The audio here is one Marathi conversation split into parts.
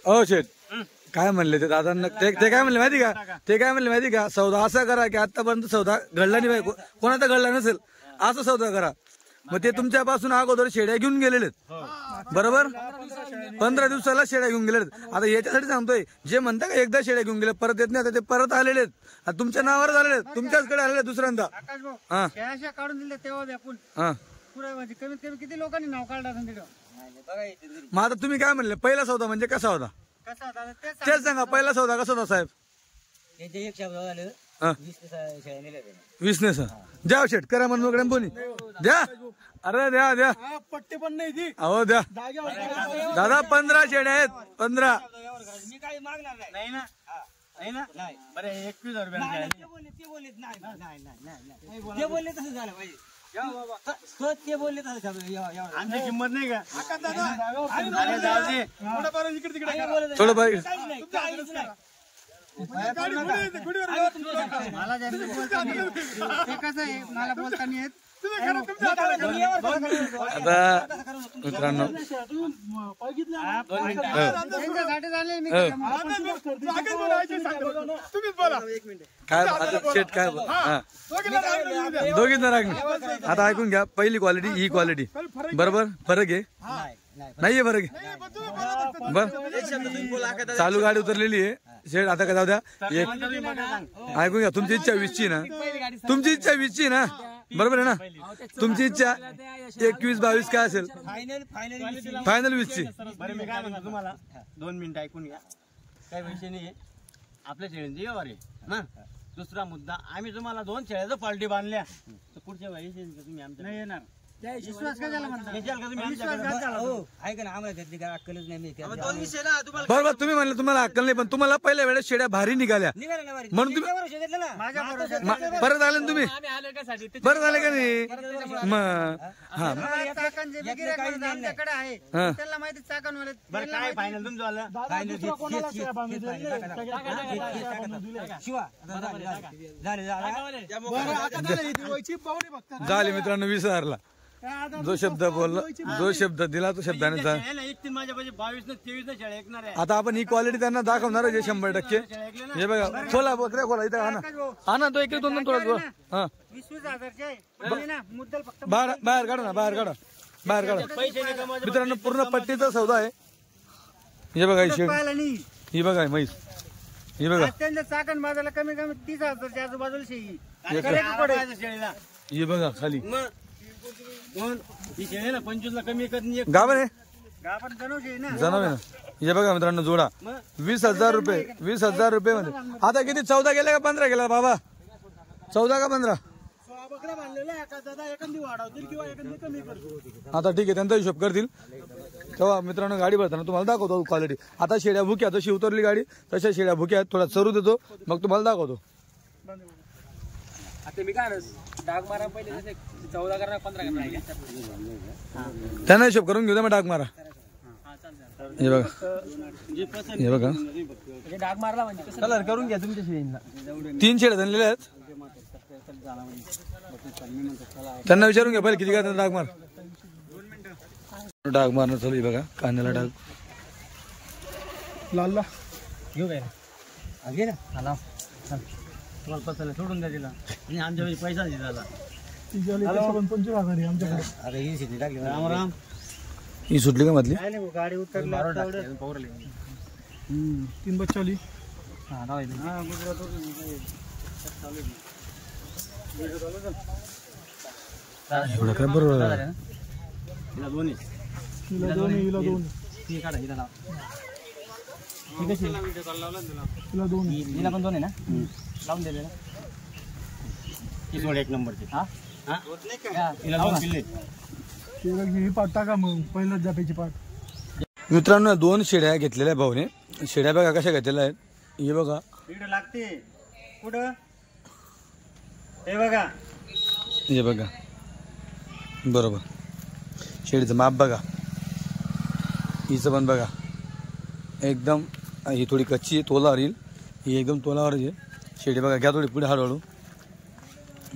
हो शेठ काय म्हणले ते दादांना ते काय म्हणले माहिती का ते काय म्हणले माहिती का सौदा असा करा की आतापर्यंत सौदा घडला नाही पाहिजे कोणाचा घडला नसेल असं सौदा करा मग ते तुमच्यापासून अगोदर शेड्या घेऊन गेलेले बरोबर 15 दिवसाला शेड्या घेऊन गेलेत आता याच्यासाठी सांगतोय जे म्हणता का एकदा शेड्या घेऊन गेले परत येत नाही आता ते परत आलेले आहेत तुमच्या नावावर झालेले तुमच्याचकडे आलेले दुसऱ्यांदा हा काढून दिले तेव्हा म्हणजे कमीत कमी किती लोकांनी नाव काढलं मग आता तुम्ही काय म्हणले पहिला सौदा म्हणजे कसा होता तेच सांगा पहिला सौदा कसा होता साहेब 20 ने सर द्या शेट करा म्हणून बोनी द्या अरे द्या द्या पट्टी पण नाही ती अहो द्या दादा 15 शेड्या आहेत 15 मी काही मागणार नाही ना नाही ना नाही बरं 21,000 रुपये ते बोलले तसं झालं पाहिजे ते बोलले आमची किंमत नाही का थोडं बाई मला कसं आहे मला बोलता नाही येत आता मित्रांनो काय शेट काय दोघींना राखणे आता ऐकून घ्या पहिली क्वालिटी ही क्वालिटी बरोबर फरक आहे नाहीये फरक आहे बर चालू गाडी उतरलेली आहे शेट आता काय जाऊ द्या एक ऐकून घ्या तुमची इच्छा 20ची ना तुमची इच्छा 20ची ना बरोबर आहे ना तुमची इच्छा 21-22 काय असेल फायनल 20ची बरं मी काय म्हणतो तुम्हाला 2 मिनिटं ऐकून घ्या काही विषय नाही आपल्या शेळ्यांची व्यवहार आहे ना दुसरा मुद्दा आम्ही तुम्हाला 2 शेळ्याचं पार्टी बांधल्या तर पुढच्या वेळी तुम्ही आमच्या नाही येणार विश्वास काय झाला म्हणता ऐका ना आम्हाला त्यातली काय अक्कलच नाही बरोबर तुम्ही म्हणले तुम्हाला अक्कल नाही पण तुम्हाला पहिल्या वेळेस शेड्या भारी निघाल्या म्हणून तुम्ही परत आले ना तुम्ही परत आले का नाही मग हा आमच्याकडे आहे त्याला माहिती चाकणवाले बरं काय फायनल तुमचं आलं झाले मित्रांनो 20,000ला जो शब्द बोलला जो शब्द दिला तो शब्दाने आता आपण ही क्वालिटी त्यांना दाखवणार आहे 100% हे बघा खोला बकऱ्या खोला इथं आणा तो एक 2 थोडा हा 20,000 बाहेर काढा ना बाहेर काढा मित्रांनो पूर्ण पट्टीचा सौदा आहे हे बघा ही बघा म्हैस ही बघा त्यांच्या चाकण बाजारला कमी कमी 30,000च्या आजूबाजूला शेळी हे बघा खाली ही शेळी ना 25ला कमी करणे गाभण आहे जनावर ना हे बघा मित्रांनो जोडा 20,000 रुपये 20,000 रुपये मध्ये आता किती 14 गेले का 15 गेला बाबा 14 का 15 आता ठीक आहे त्यांचा हिशोब करतील तेव्हा मित्रांनो गाडी भरताना तुम्हाला दाखवतो क्वालिटी आता शेड्या भुक्या जशी उतरली गाडी तशा शेड्या भुक्या थोडा चरू देतो मग तुम्हाला दाखवतो आता मी काय डाग मारा पहिले 14 करणार 15 करणार त्यांना हिशोब करून घेऊ मग डाग मारा हे बघा डाग मारला म्हणजे कलर करून घ्या तुमच्या शेळींना 3 शेड्या झालेल्या आहेत त्यांना विचारून घ्या पहिले किती काय डाग मार डाग मारणं चालू बघा कांद्याला डाग लाल घेऊ काय घे ना तुम्हाला पसंत सोडून द्या तिला आणि आमच्या पैसा दिला अरे ही शेती टाकली राम राम ही सुटली का मधली गाडी उतरली 3 बच्चाली एवढं काय बरोबर हिला पण 2 आहे ना लावून दिले ना एक नंबरची पाठ टाका मग पहिलं जापेची पाठ मित्रांनो 2 शेड्या घेतलेल्या भाऊने शेड्या बघा कशा घेतलेल्या आहेत हे बघा इकडे लागते कुठं हे बघा बरोबर शेडीचं माप बघा हिचं पण बघा एकदम ही थोडी कच्ची आहे तोलावर येईल ही एकदम तोलावर आहे शेडी बघा घ्या थोडी पुढे हळूहळू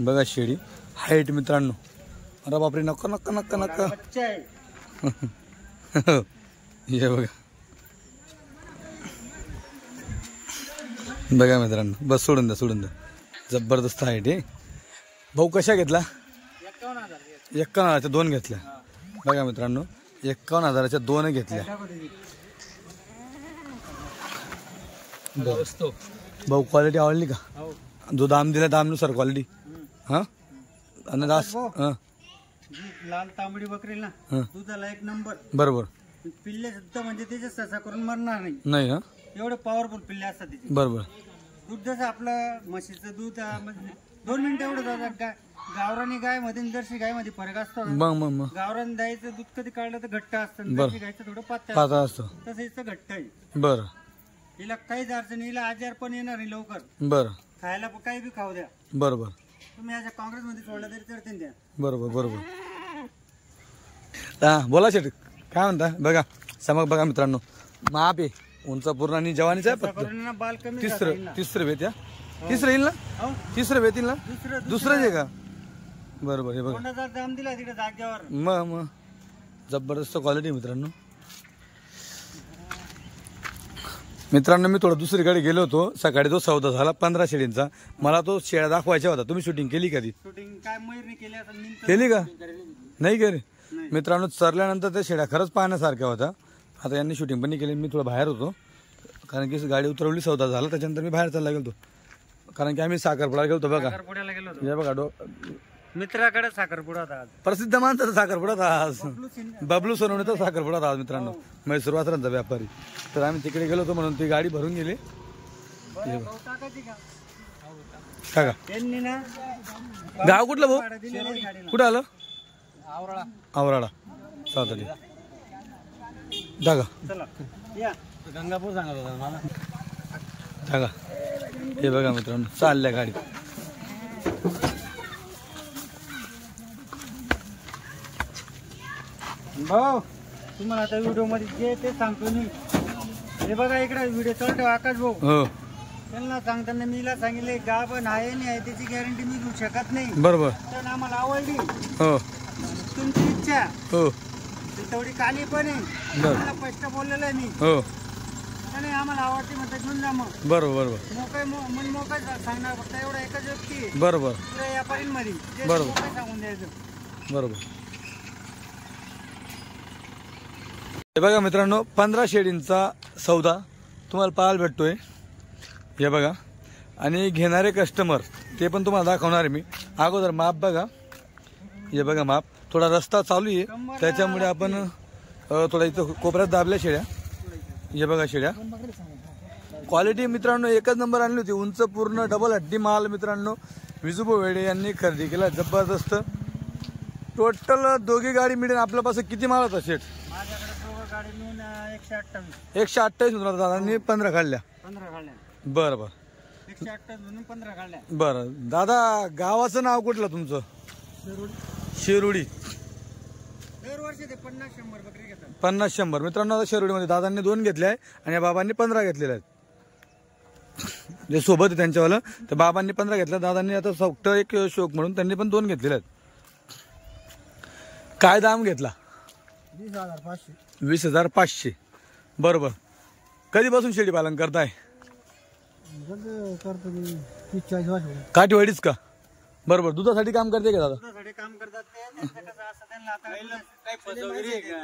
बघा शेडी हाईट मित्रांनो अरे बापरे नक्का हे बघा बघा मित्रांनो, बस सोडून द्या. जबरदस्त आहे ते. भाऊ कशा घेतला? 51,000च्या 2 घेतल्या. बघा मित्रांनो, 51,000च्या 2 घेतल्या. भाऊ क्वालिटी आवडली का? जो दाम दिला दामनुसार क्वालिटी. हा आणि लाल तांबडी बकरी ना दुधाला एक नंबर. बरोबर. पिल्ले सुद्धा म्हणजे त्याचे ससा करून मरणार नाही. हा एवढे पॉवरफुल पिल्ले असतात त्याचे. बरोबर. दूध जसं आपलं म्हशीचं दूध 2 मिनिटं एवढं जातात. गावरानी गाय मध्ये जर्सी गाय मध्ये फरक असतो. मग गावरान गायचं दूध कधी काढलं तर घट्ट असतं, जर्सी गायचं थोडं पातळ असतं. तसं हिचं घट्ट आहे. बरं. हिला काहीच अडचण, हिला आजार पण येणार नाही लवकर. बरं. खायला काही बी खाऊ द्या. बरोबर. तुम्ही याच्या काँग्रेसमध्ये सोडला तरी चढतील द्या. बरोबर. हा बोला शेठ, काय म्हणता? बघा समक बघा मित्रांनो, माप आहे उंच पूर्ण आणि जवानीचा आहे. बाल कमी तिसरं वेत या. तिसरं येईल ना? तिसरं वेत येईल ना? दुसरंच आहे का? बरोबर. हे बघा कोणाचा दाम दिला तिकडे जागेवर. मग जबरदस्त क्वालिटी मित्रांनो. मी थोडं दुसरीकडे गेलो होतो सकाळी. तो सौदा झाला 15 शेळींचा. मला तो शेळ्या दाखवायचा होता. तुम्ही शूटिंग केली कधी? शूटिंग काय मयूरने केली का? नाही केली. मित्रांनो, चरल्यानंतर त्या शेळ्या खरंच पाहण्यासारख्या होत्या. आता यांनी शूटिंग पण नाही केली. मी थोडं बाहेर होतो कारण की गाडी उतरवली, सौदा झाला, त्याच्यानंतर मी बाहेर चालला गेलो. कारण की आम्ही साखरपुडा गेलो बघा. हे बघा मित्राकडे साखरपुडा होता. प्रसिद्ध माणसाचा साखरपुडा होता आज. बबलू सोनवणेचा साखरपुडा होता आज मित्रांनो, म्हैसूर वासरांचा व्यापारी. तर आम्ही तिकडे गेलो होतो म्हणून ती गाडी भरून गेली. का गाव कुठलं भाऊ? कुठं आलं? आवराळा सावताली. गंगापूर सांगत होता मला. टाका. हे बघा मित्रांनो, चालल्या गाडी. भाऊ तुम्हाला आता व्हिडिओ मध्ये जे ते सांगतो मी. हे बघा इकडे व्हिडिओ चालतो आकाश भाऊ. हो. त्यांना सांगताना मीला सांगितले गाभण आहे नाही आहे त्याची गॅरंटी मी घेऊ शकत नाही. बरोबर. तर आम्हाला आवडली. हो. तुमची इच्छा. हो. तेवढी काली पण आहे. आम्हाला स्पष्ट बोललेलं आहे मी. हो. नाही आम्हाला आवडते म्हणतात घेऊन जा मग. बरोबर. मन मोकळ सांगणार फक्त एवढा एकच व्यक्ती. बरोबर. पुऱ्या व्यापारींमध्ये बरोबर सांगून द्यायचं. बरोबर. हे बघा मित्रांनो, 15 शेळींचा सौदा तुम्हाला पाहायला भेटतोय. हे बघा, आणि घेणारे कस्टमर ते पण तुम्हाला दाखवणार आहे मी. अगोदर माप बघा. हे बघा माप. थोडा रस्ता चालू आहे त्याच्यामुळे आपण थोडा इथं कोपऱ्यात दाबल्या शेळ्या. हे बघा शेळ्या. क्वालिटी मित्रांनो एकच नंबर आणली होती. उंच पूर्ण डबल हड्डी माल मित्रांनो विजुबो वेडे यांनी खरेदी केला. जबरदस्त. टोटल दोघी गाडी मिळेल आपल्यापासून किती माल होता शेठ? माझ्याकडे दोघं गाडी मिळून 128. 128 होता दादांनी 15 काढल्या. 15 काढल्या. बरं 128 म्हणून 15 काढल्या. बरं. दादा गावाचं नाव कुठलं तुमचं? शिरुडी. दरवर्षी ते 50-100 बकरी घेतात. 50-100 मित्रांनो. आता शिरुडीमध्ये दादांनी 2 घेतले आहे आणि या बाबांनी 15 घेतलेले आहेत. जे सोबत आहे त्यांच्यावालं, तर बाबांनी 15 घेतल्या. दादांनी आता फक्त एक शोक म्हणून त्यांनी पण 2 घेतलेले आहेत. काय दाम घेतला? 20,500. 20,500. बरोबर. कधीपासून शेळी पालन करताय? काठीवाडीच का? बरोबर. दुधासाठी काम करते का दादा? दुधासाठी काम करतात ते. त्यांचं कसं असं त्यांना आता काही फसवगिरी आहे का?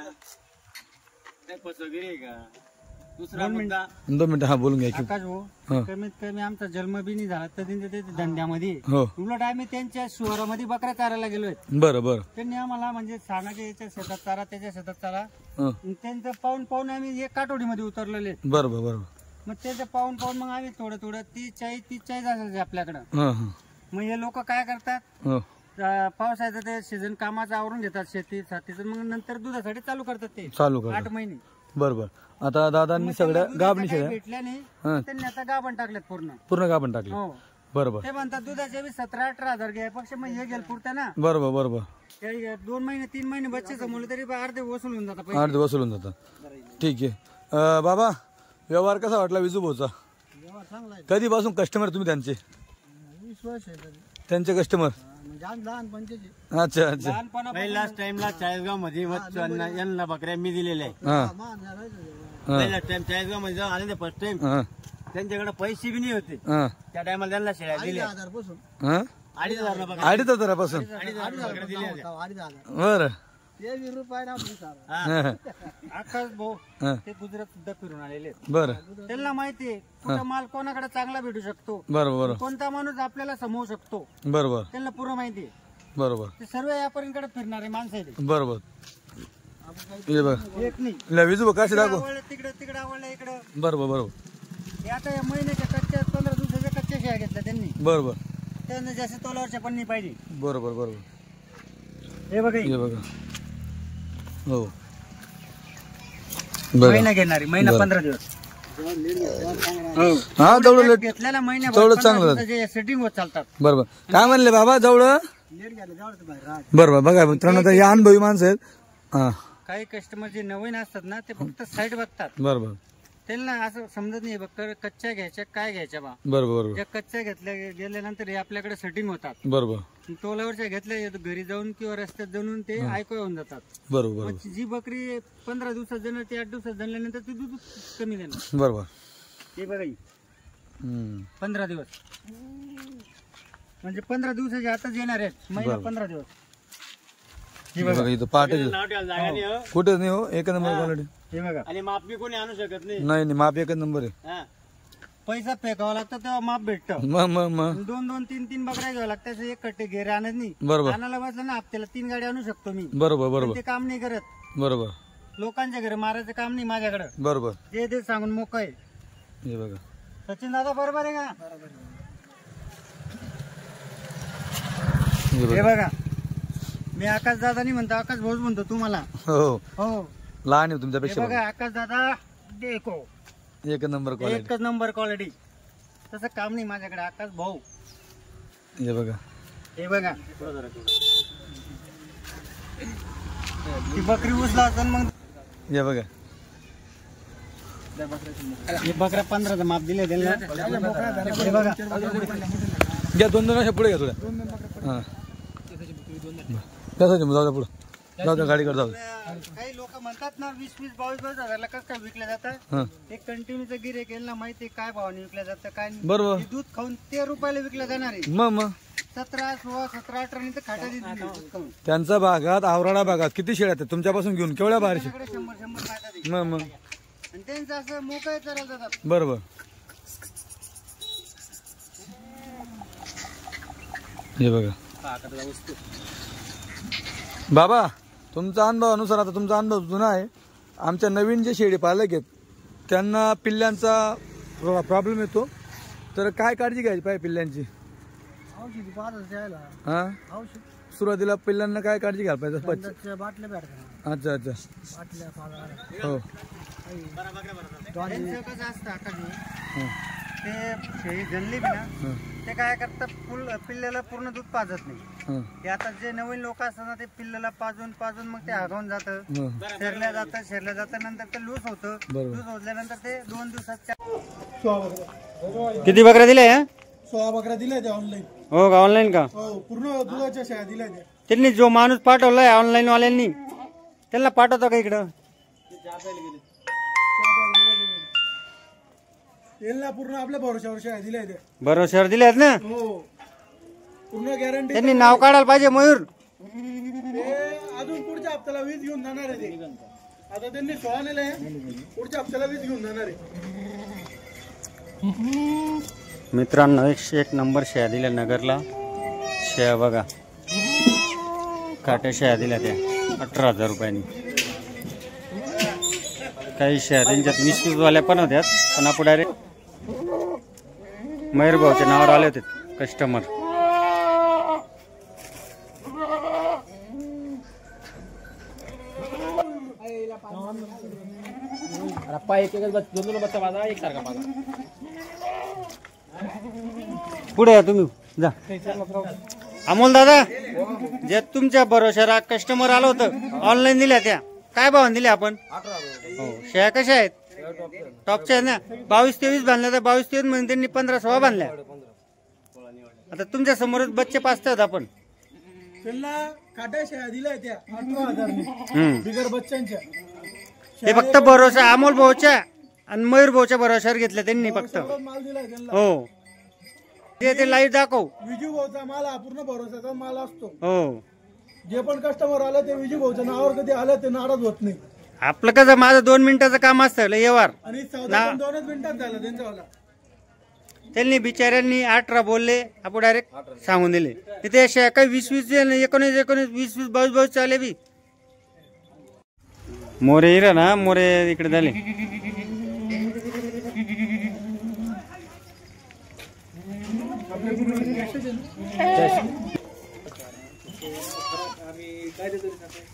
काही फसवगिरी आहे का? दुसरा मुद्दा 2 मिनिटं. हा बोलून घ्या. आकाश भाऊ, कमीत कमी आमचा जन्म बी नाही झाला तर त्यांच्या धंद्यामध्ये. हो. उलट आम्ही त्यांच्या शिवारामध्ये बकऱ्या चारायला गेलोय. बरं. त्यांनी आम्हाला म्हणजे सांगायचे याच्या शेतात चारा त्याच्या शेतात चारा. त्यांचं पाहून आम्ही एक काटोडीमध्ये उतरलेले. बरोबर. मग त्याचं पाहून मग आम्ही थोडं 30-40 असायचे आपल्याकडं. मग हे लोक काय करतात, पावसाचं ते सीझन कामाचं आवरून घेतात शेतीचं, मग नंतर दुधासाठी चालू करतात ते 8 महिने. बरोबर. आता दादांनी सगळ्या गाभणी शेळ्या भेटल्या नाही त्यांनी आता गाभण टाकल्यात पूर्ण गाभण टाकले. हो. बरोबर. ते म्हणतात दुधाचे 17-18 हजार घ्यायपेक्षा मग हे गेलं पुरतं ना. बरोबर. 2 महिने 3 महिने बच्चे समोर तरी अर्धे वसूल होऊन जातात. अर्धे वसूल होऊन जातात. ठीक आहे. बाबा व्यवहार कसा वाटला विजुभाऊचा? चांगला आहे. कधीपासून कस्टमर तुम्ही त्यांचे? 20 वर्ष आहे. त्यांचे कस्टमर अच्छा अच्छा पहिल्याच टाइमला चाळीसगाव मध्ये यांना बकऱ्या मी दिलेल्या आहे. हा पहिल्याच टाइम चाळीसगाव मध्ये जेव्हा आले फर्स्ट टाइम हा त्यांच्याकडे पैसे बी नाही होते. हा त्या टायमाला त्यांना शेळ्या दिल्या हा 2,500 बकऱ्या 2,500 2,500 बकऱ्या दिल्या. बर आकाश भाऊ हा ते गुजरात सुद्धा फिरून आलेले आहेत. बर त्यांना माहितीये कुठं माल कोणाकडे चांगला भेटू शकतो, बरोबर कोणता माणूस आपल्याला समवू शकतो, बरोबर त्यांना पूर्ण माहितीये. बरोबर ते सर्व यापर्यंत फिरणारे माणसं आहेत. बरोबर हे बघ एक नाही विजू बघ कशी दाखव तिकडे तिकडे आवडलं इकडं. बरोबर बरोबर हे आता या महिन्याच्या कच्च्या 15 दिवसाच्या कच्च्या शेळ्या घेतल्या त्यांनी. बरोबर त्यांना जास्त तोलावरच्या पण नाही पाहिजे. बरोबर बरोबर हे बघा हे बघा हो महिना घेणारी महिना 15 दिवस. हा जवळ लेट घेतलेला महिना तेवढं चांगलं सेटिंग होत चालतात. बरोबर काय म्हणले बाबा जवळ बरोबर बघा मित्रांनो आता या अनुभवी माणसं आहेत. हा काही कस्टमर जे नवीन असतात ना ते फक्त साईड बघतात. बरोबर त्यांना असं समजत नाही बघ कच्च्या घ्यायच्या काय घ्यायच्या बा. बरोबर बरोबर ज्या कच्च्या घेतल्या गेल्यानंतर हे आपल्याकडे सेटिंग होतात. बरोबर टोलावरच्या घेतल्या घरी जाऊन किंवा रस्त्यात जाऊन ते ऐकू येऊन जातात. बरोबर बरोबर मग जी बकरी 15 दिवसात जाणार ती 8 दिवसात जनल्यानंतर ती दूध कमी देणार. बरोबर हे बघा 15 दिवस म्हणजे 15 दिवसाच्या आताच येणार आहेत. महिना 15 दिवस. बघा इथं पाटे कुठेच नाही हो एक नंबर क्वालिटी. हे बघा आणि माप बी कोणी आणू शकत नाही. नाही नाही माप एकच नंबर आहे. पैसा फेकावा लागतो तेव्हा माप भेटतं. मग 2-2, 3-3 बकऱ्या घ्यावं लागतात. एक कट्टे घेरे आणत नाही. बरोबर आणायला बसलं ना हप्त्याला 3 गाडी आणू शकतो मी. बरोबर पण बरोबर ते काम नाही करत. बरोबर लोकांच्या घरी मारायचं काम नाही माझ्याकडे. बरोबर ते सांगून मोकळ आहे. हे बघा सचिन दादा बरोबर आहे का? हे बघा मी आकाश दादा नाही म्हणतो आकाश भाऊच म्हणतो तुम्हाला. हो हो लहान आहे तुमच्यापेक्षा बघा आकाश दादा देखो एक नंबर क्वालिटी एकच नंबर क्वालिटी. तसं काम नाही माझ्याकडे आकाश भाऊ. हे बघा हे बघा ती बकरी उचला असेल मग. हे बघा हे बकऱ्या 15चा माप दिले त्यांना. हे बघा घ्या 2-2 अशा पुढे घ्या थोड्या हा त्यासाठी जाऊ द्या पुढे जाऊ द्या गाडीकडे जाऊ द्या. काही लोक म्हणतात ना 20-20, 22-22 हजारला कसं काय विकल्या जातं. हा एक कंटिन्यूचं गिऱ्हाईक यांना माहिती काय भावाने विकल्या जातं काय नाही. बरोबर हे दूध खाऊन 13 रुपयाला विकल्या जाणार आहे. मग 17, 16, 17, 18 तर खाटा दूध खाऊन. त्यांचा भागात आवराडा भागात किती शेळ्या आहेत तुमच्यापासून घेऊन केवढ्या बाहेरशी. 100 खाटा दे. मग आणि त्यांचं असं मोकळं चरायला जातात. बरोबर हे बघा बाबा तुमचा अनुभवानुसार आता तुमचा अनुभव जुना आहे. आमच्या नवीन जे शेळी पालक आहेत त्यांना पिल्ल्यांचा प्रॉब्लेम येतो तर काय काळजी घ्यायची पाहिजे पिल्ल्यांची. हा सुरुवातीला पिल्लांना काय काळजी घ्यायला पाहिजे. अच्छा अच्छा हो त्यांचं कसं असतं आकाशी ते शेळी जनली बी ना ते काय करतात पिल्ल्याला पूर्ण दूध पाजत नाही. ते आता जे नवीन लोक असतात ना ते पिल्ल्याला पाजून मग ते आगावून जातं. शेरल्या जातं नंतर ते लूज होतं. लूज होल्यानंतर ते 2 दिवसात. किती बकऱ्या दिल्या? 16 बकऱ्या दिल्या त्या ऑनलाईन. हो का ऑनलाईन का? हो पूर्ण दुधाच्या शेळ्या दिल्या त्या. त्यांनी जो माणूस पाठवलाय ऑनलाईन वाल्यांनी त्यांना पाठवतो का इकडं? यांना पूर्ण आपल्या भरोशावर शेळ्या दिल्या त्या. भरोश्यावर दिल्यात ना. हो पूर्ण गॅरंटी. त्यांनी नाव काढायला पाहिजे मयूर. ते अजून पुढच्या हप्त्याला 20 घेऊन जाणार आहे ते. आता त्यांनी 16 नेले पुढच्या हप्त्याला 20 घेऊन जाणार आहे. मित्रांनो 101 नंबर शेळ्या दिल्या नगरला. शेळ्या बघा काट्या शेळ्या दिल्या त्या 18,000 रुपयांनी. काही शेळ्या त्यांच्यात 20-20 वाल्या पण होत्यात पण आपण डायरेक्ट मयूर भाऊच्या नावावर आले होते कस्टमर. पुढे या तुम्ही जा. अमोल दादा जे तुमच्या भरोशावर कस्टमर आलं होतं ऑनलाईन दिल्या त्या काय भावाने दिल्या आपण? हो शेळ्या कशा आहेत? टॉपच्या आहेत ना. 22-23 बांधल्या तर 22-23 म्हणजे त्यांनी 15-16 बांधल्या. आता तुमच्या समोरच बच्चे पाचतात आपण. त्यांना काट्या शेळ्या दिल्या त्या 18,000 हम्म. बिगर बच्चांच्या. ते फक्त भरोसा अमोल भाऊच्या आणि मयूर भाऊच्या भरोशावर घेतलं त्यांनी फक्त. सगळं माल दिलाय त्यांना. हो ते लाईव्ह दाखव. विजू भाऊचा माल हा पूर्ण भरोसाचा माल असतो. हो जे पण कस्टमर आलं ते विजू भाऊच्या नावावर कधी आलं ते नाराज होत नाही. आपलं कसं माझं 2 मिनिटाचं काम असतं लय व्यवहार. आणि सौदा पण 2च मिनिटात झाला त्यांच्यावाला. त्यांनी बिचाऱ्यांनी 18 बोलले, आपण डायरेक्ट सांगून दिले. तिथे अशा काही 20-20 19 20-20 22 चाले बी मोरे इरा ना मोरे इकडे झाले.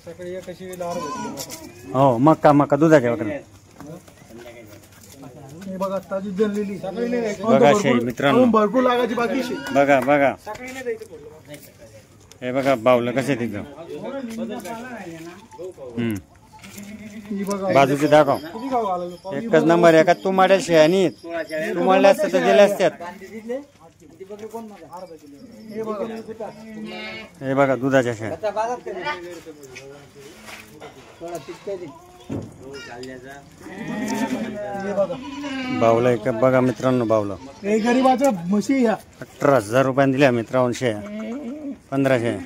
सकाळी कशी लावून हो मका दुधाच्या वगैरे बघा ताजी जळलेली बघा शेळी मित्रांनो. भरपूर लागायची बाकी शेळी. बघा हे बघा बावलं कसं तिथं. ही बघा बाजूचे दाखव. किती खाऊ घालायचं. एकच नंबर एका तू माड्या शेळ्यानी तू मारल्या असतात तर दिल्या असत्यात. हे बघा दुधाच्या शेळ्या. बावला एक बघा मित्रांनो बावला. हे गरीबाचं म्हशी या 18,000 रुपयाने दिल्या मित्रांनो शेळ्या. 15 शेळ्या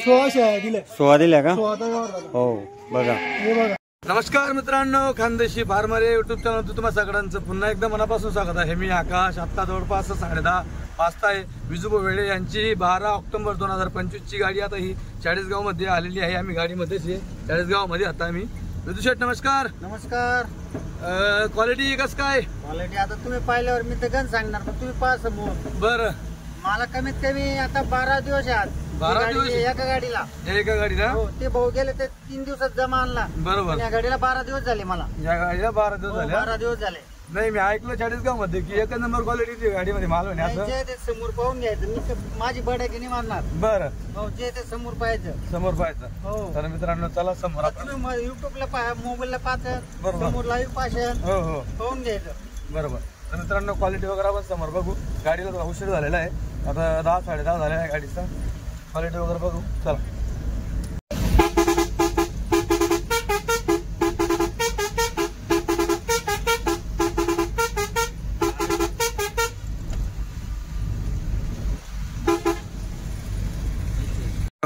16 शेळ्या दिल्या. 16 दिल्या का? 16 गावावर झालं. हो बघा. हे बघा नमस्कार मित्रांनो, खानदेशी फार्मर या युट्यूब चॅनल तुम्हा सगळ्यांचं पुन्हा एकदा मनापासून स्वागत आहे. मी आकाश. आत्ता जवळपास 10:30 वाजता आहे. विजूभाऊ वेळे यांची 12 ऑक्टोबर 2025 ची गाडी आता ही चाळीसगाव मध्ये आलेली आहे. आम्ही गाडीमध्येच आहे चाळीसगाव मध्ये. आता आम्ही विजू शेठ नमस्कार. नमस्कार. क्वालिटी कसं काय? क्वालिटी आता तुम्ही पाहिल्यावर मी तर गण सांगणार पण तुम्ही पहा समोर. बरं मला कमीत कमी आता 12 दिवस आहेत. 12 दिवस? एका गाडीला. एका गाडीला? हो ते भाऊ गेले ते 3 दिवसात जमा आणला. बरोबर. या गाडीला 12 दिवस झाले मला. या गाडीला 12 दिवस झाले. 12 दिवस झाले. नाही मी ऐकलं चाळीसगाव मध्ये की एक नंबर क्वालिटीची गाडीमध्ये माल म्हणे असं. जे ते समोर पाहून घ्यायचं. मी माझी बडाकी नाही मारणार. बरं हो जे ते समोर पाहायचं. समोर पाहायचं. हो तर मित्रांनो चला समोर आपण. तुम्ही युट्यूबला पाहा, मोबाईलला पाहता, बरोबर. समोर लाईव्ह पाहशाल, हो हो पाहून घ्यायचं. बरोबर. तर मित्रांनो क्वालिटी वगैरे आपण समोर बघू. गाडीला थोडा उशीर झालेला आहे. आता 10 10:30 झालेला आहे गाडीचा. क्वालिटी वगैरे बघू चला.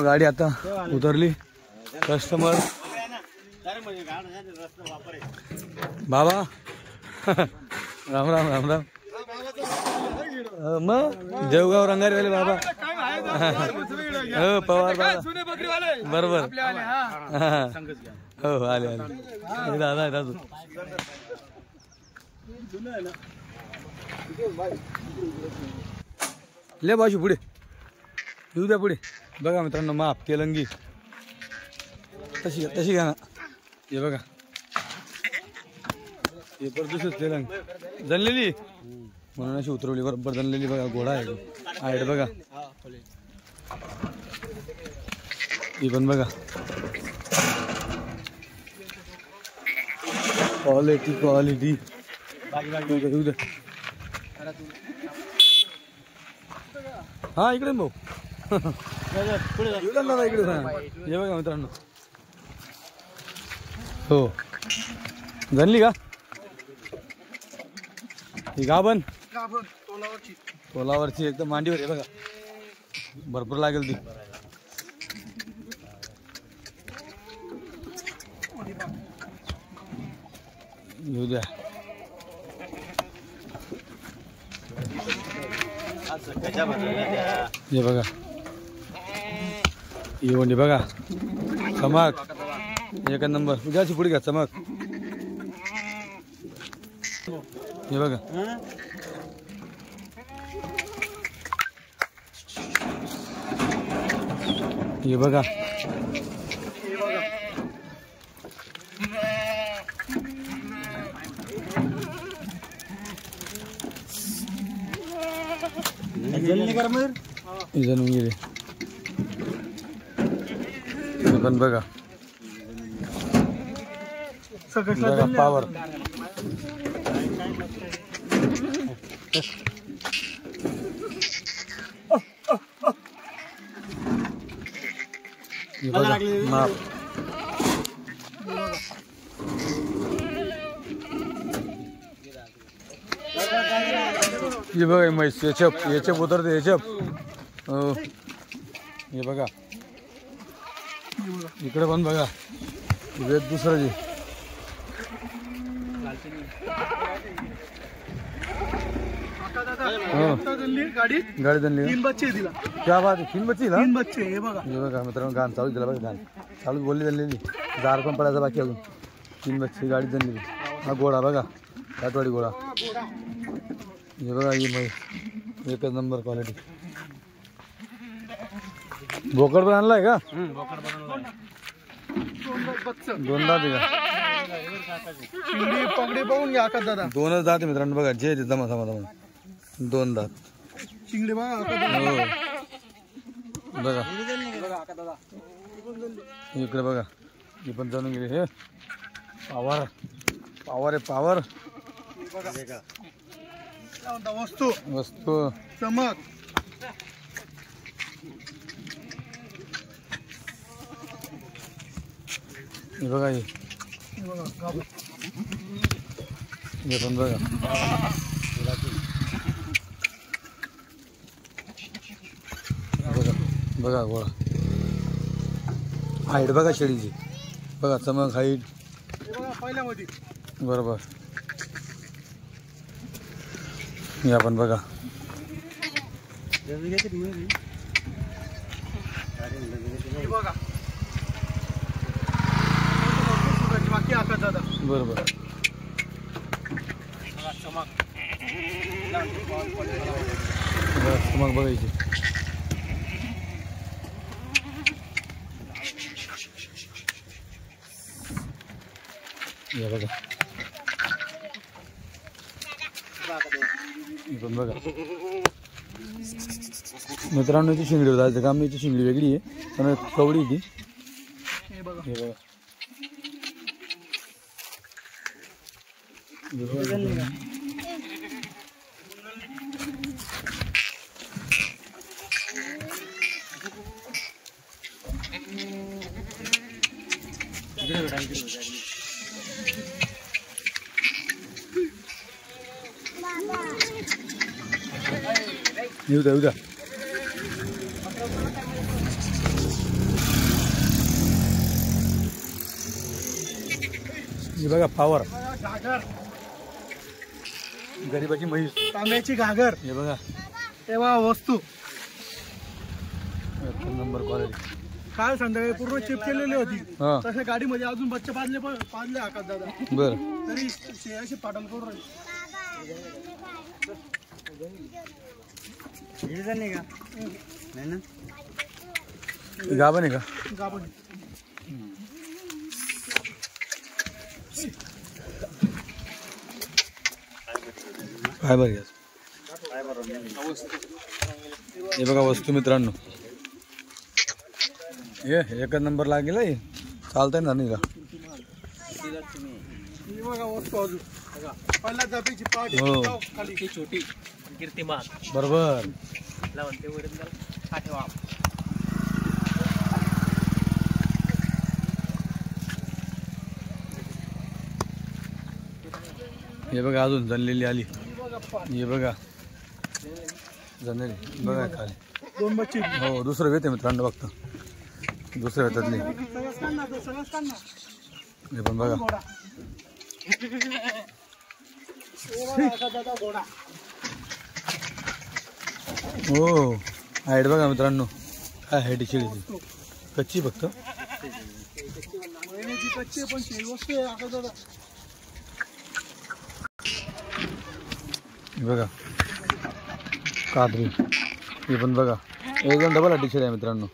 गाडी आता उतरली. कस्टमर बाबा राम राम राम राम. मग देवगाव रंगारीवाले बाबा. हो पवार बाबा बरोबर. हो आले आले दादा आहेत अजून. ले बाजू पुढे येऊ द्या पुढे. बघा मित्रांनो माप तेलंगी तशी तशी घ्या ना. हे बघा हे परदेशीच तेलंग जनलेली म्हणून अशी उतरवली. बरोबर जनलेली बघा. घोडा आहे हाईट बघा. ही पण बघा क्वालिटी क्वालिटी. येऊ द्या. हा इकडे भाऊ येऊ द्या दादा इकडे. हे बघा मित्रांनो. हो जनली का ही गाभण? तोलावरची एकदम मांडीवर आहे बघा. भरपूर लागेल ती. येऊ द्या. हे बघा ही वंडी बघा. चमक एक नंबर. उद्याची पुढे घ्या चमक. हे बघा हे बघा. जनून गेले पण बघा. बघा पावर. हे बघा माप. हे बघा म्हैस याचप उतरते याचप. हो हे बघा इकडे पण बघा वेद दुसरं जे गाडी जनली 3 बच्चे दिला. क्या बात आहे. 3 बच्ची ना. 3 बच्चे हे बघा. हे बघा मित्रांनो गाण चालू दिला बघा. गाण चालू बोलली झालेली 1000 पण पडायचा बाकी अजून. 3 बच्ची गाडी जनलेली. हा घोडा बघा काटवाडी घोडा. हे बघा ही म्हैस एकच नंबर क्वालिटी. बोकड पण आणलाय का. दोन दात आहे का. शिंगी पगडी बघून घ्या आकाश दादा. 2च दात आहे मित्रांनो बघा. जे जमा जमा जमा 2 दात. शिंगडी बघा आकाश दादा. हो बघा इकडे बघा ही पण जाणून गेली. हे पावर पावर आहे पावर. वस्तू वस्तू चमक. हे बघा हे पण बघा. बघा बघा गोळा. हाईट बघा शेळीची बघा. चमक हाईट पहिल्यामध्ये बरोबर. हे आपण बघा बघा बाकी आकाश दादा. बरोबर. चमक बघायची. हे बघा हे पण बघा मित्रांनो. याची शिंगडी जायचं काम. याची शिंगडी वेगळी आहे पण कवडी ती. हे बघा हे बघा येऊ द्या येऊ द्या. हे बघा पावर. घागर गरीबाची म्हैस. तांब्याची घागर. हे बघा तेव्हा वस्तू एक नंबर क्वालिटी. काल संध्याकाळी पूर्ण चिप केलेली होती. हा तसे गाडीमध्ये अजून बच्चे पाजले आकाश दादा. बर. तरी अशी पाटण करून राहिली. गाभण आहे का. गाभण. काय बरं घ्या. हे बघा वस्तू मित्रांनो. हे एकच नंबर लागेल. चालतंय ना नाही का. ही बघा वस्तू अजून पहिल्या जातीची पाठ. हो. खाली छोटी कीर्तिमान बरोबर. हे बघा अजून जनलेली आली. हे बघा जनलेली बघा खाली. 2 बच्चे. हो दुसरं वेत आहे मित्रांनो. बघता दुसऱ्या वेतातली. हे पण बघा. हो हाईट बघा मित्रांनो. काय हाईट शेळीची. कच्ची फक्त. कच्ची पण वस्तू आहे आकाश दादा. बघा कादरी. हे पण बघा एकदम डबल हाईट शेळी आहे मित्रांनो.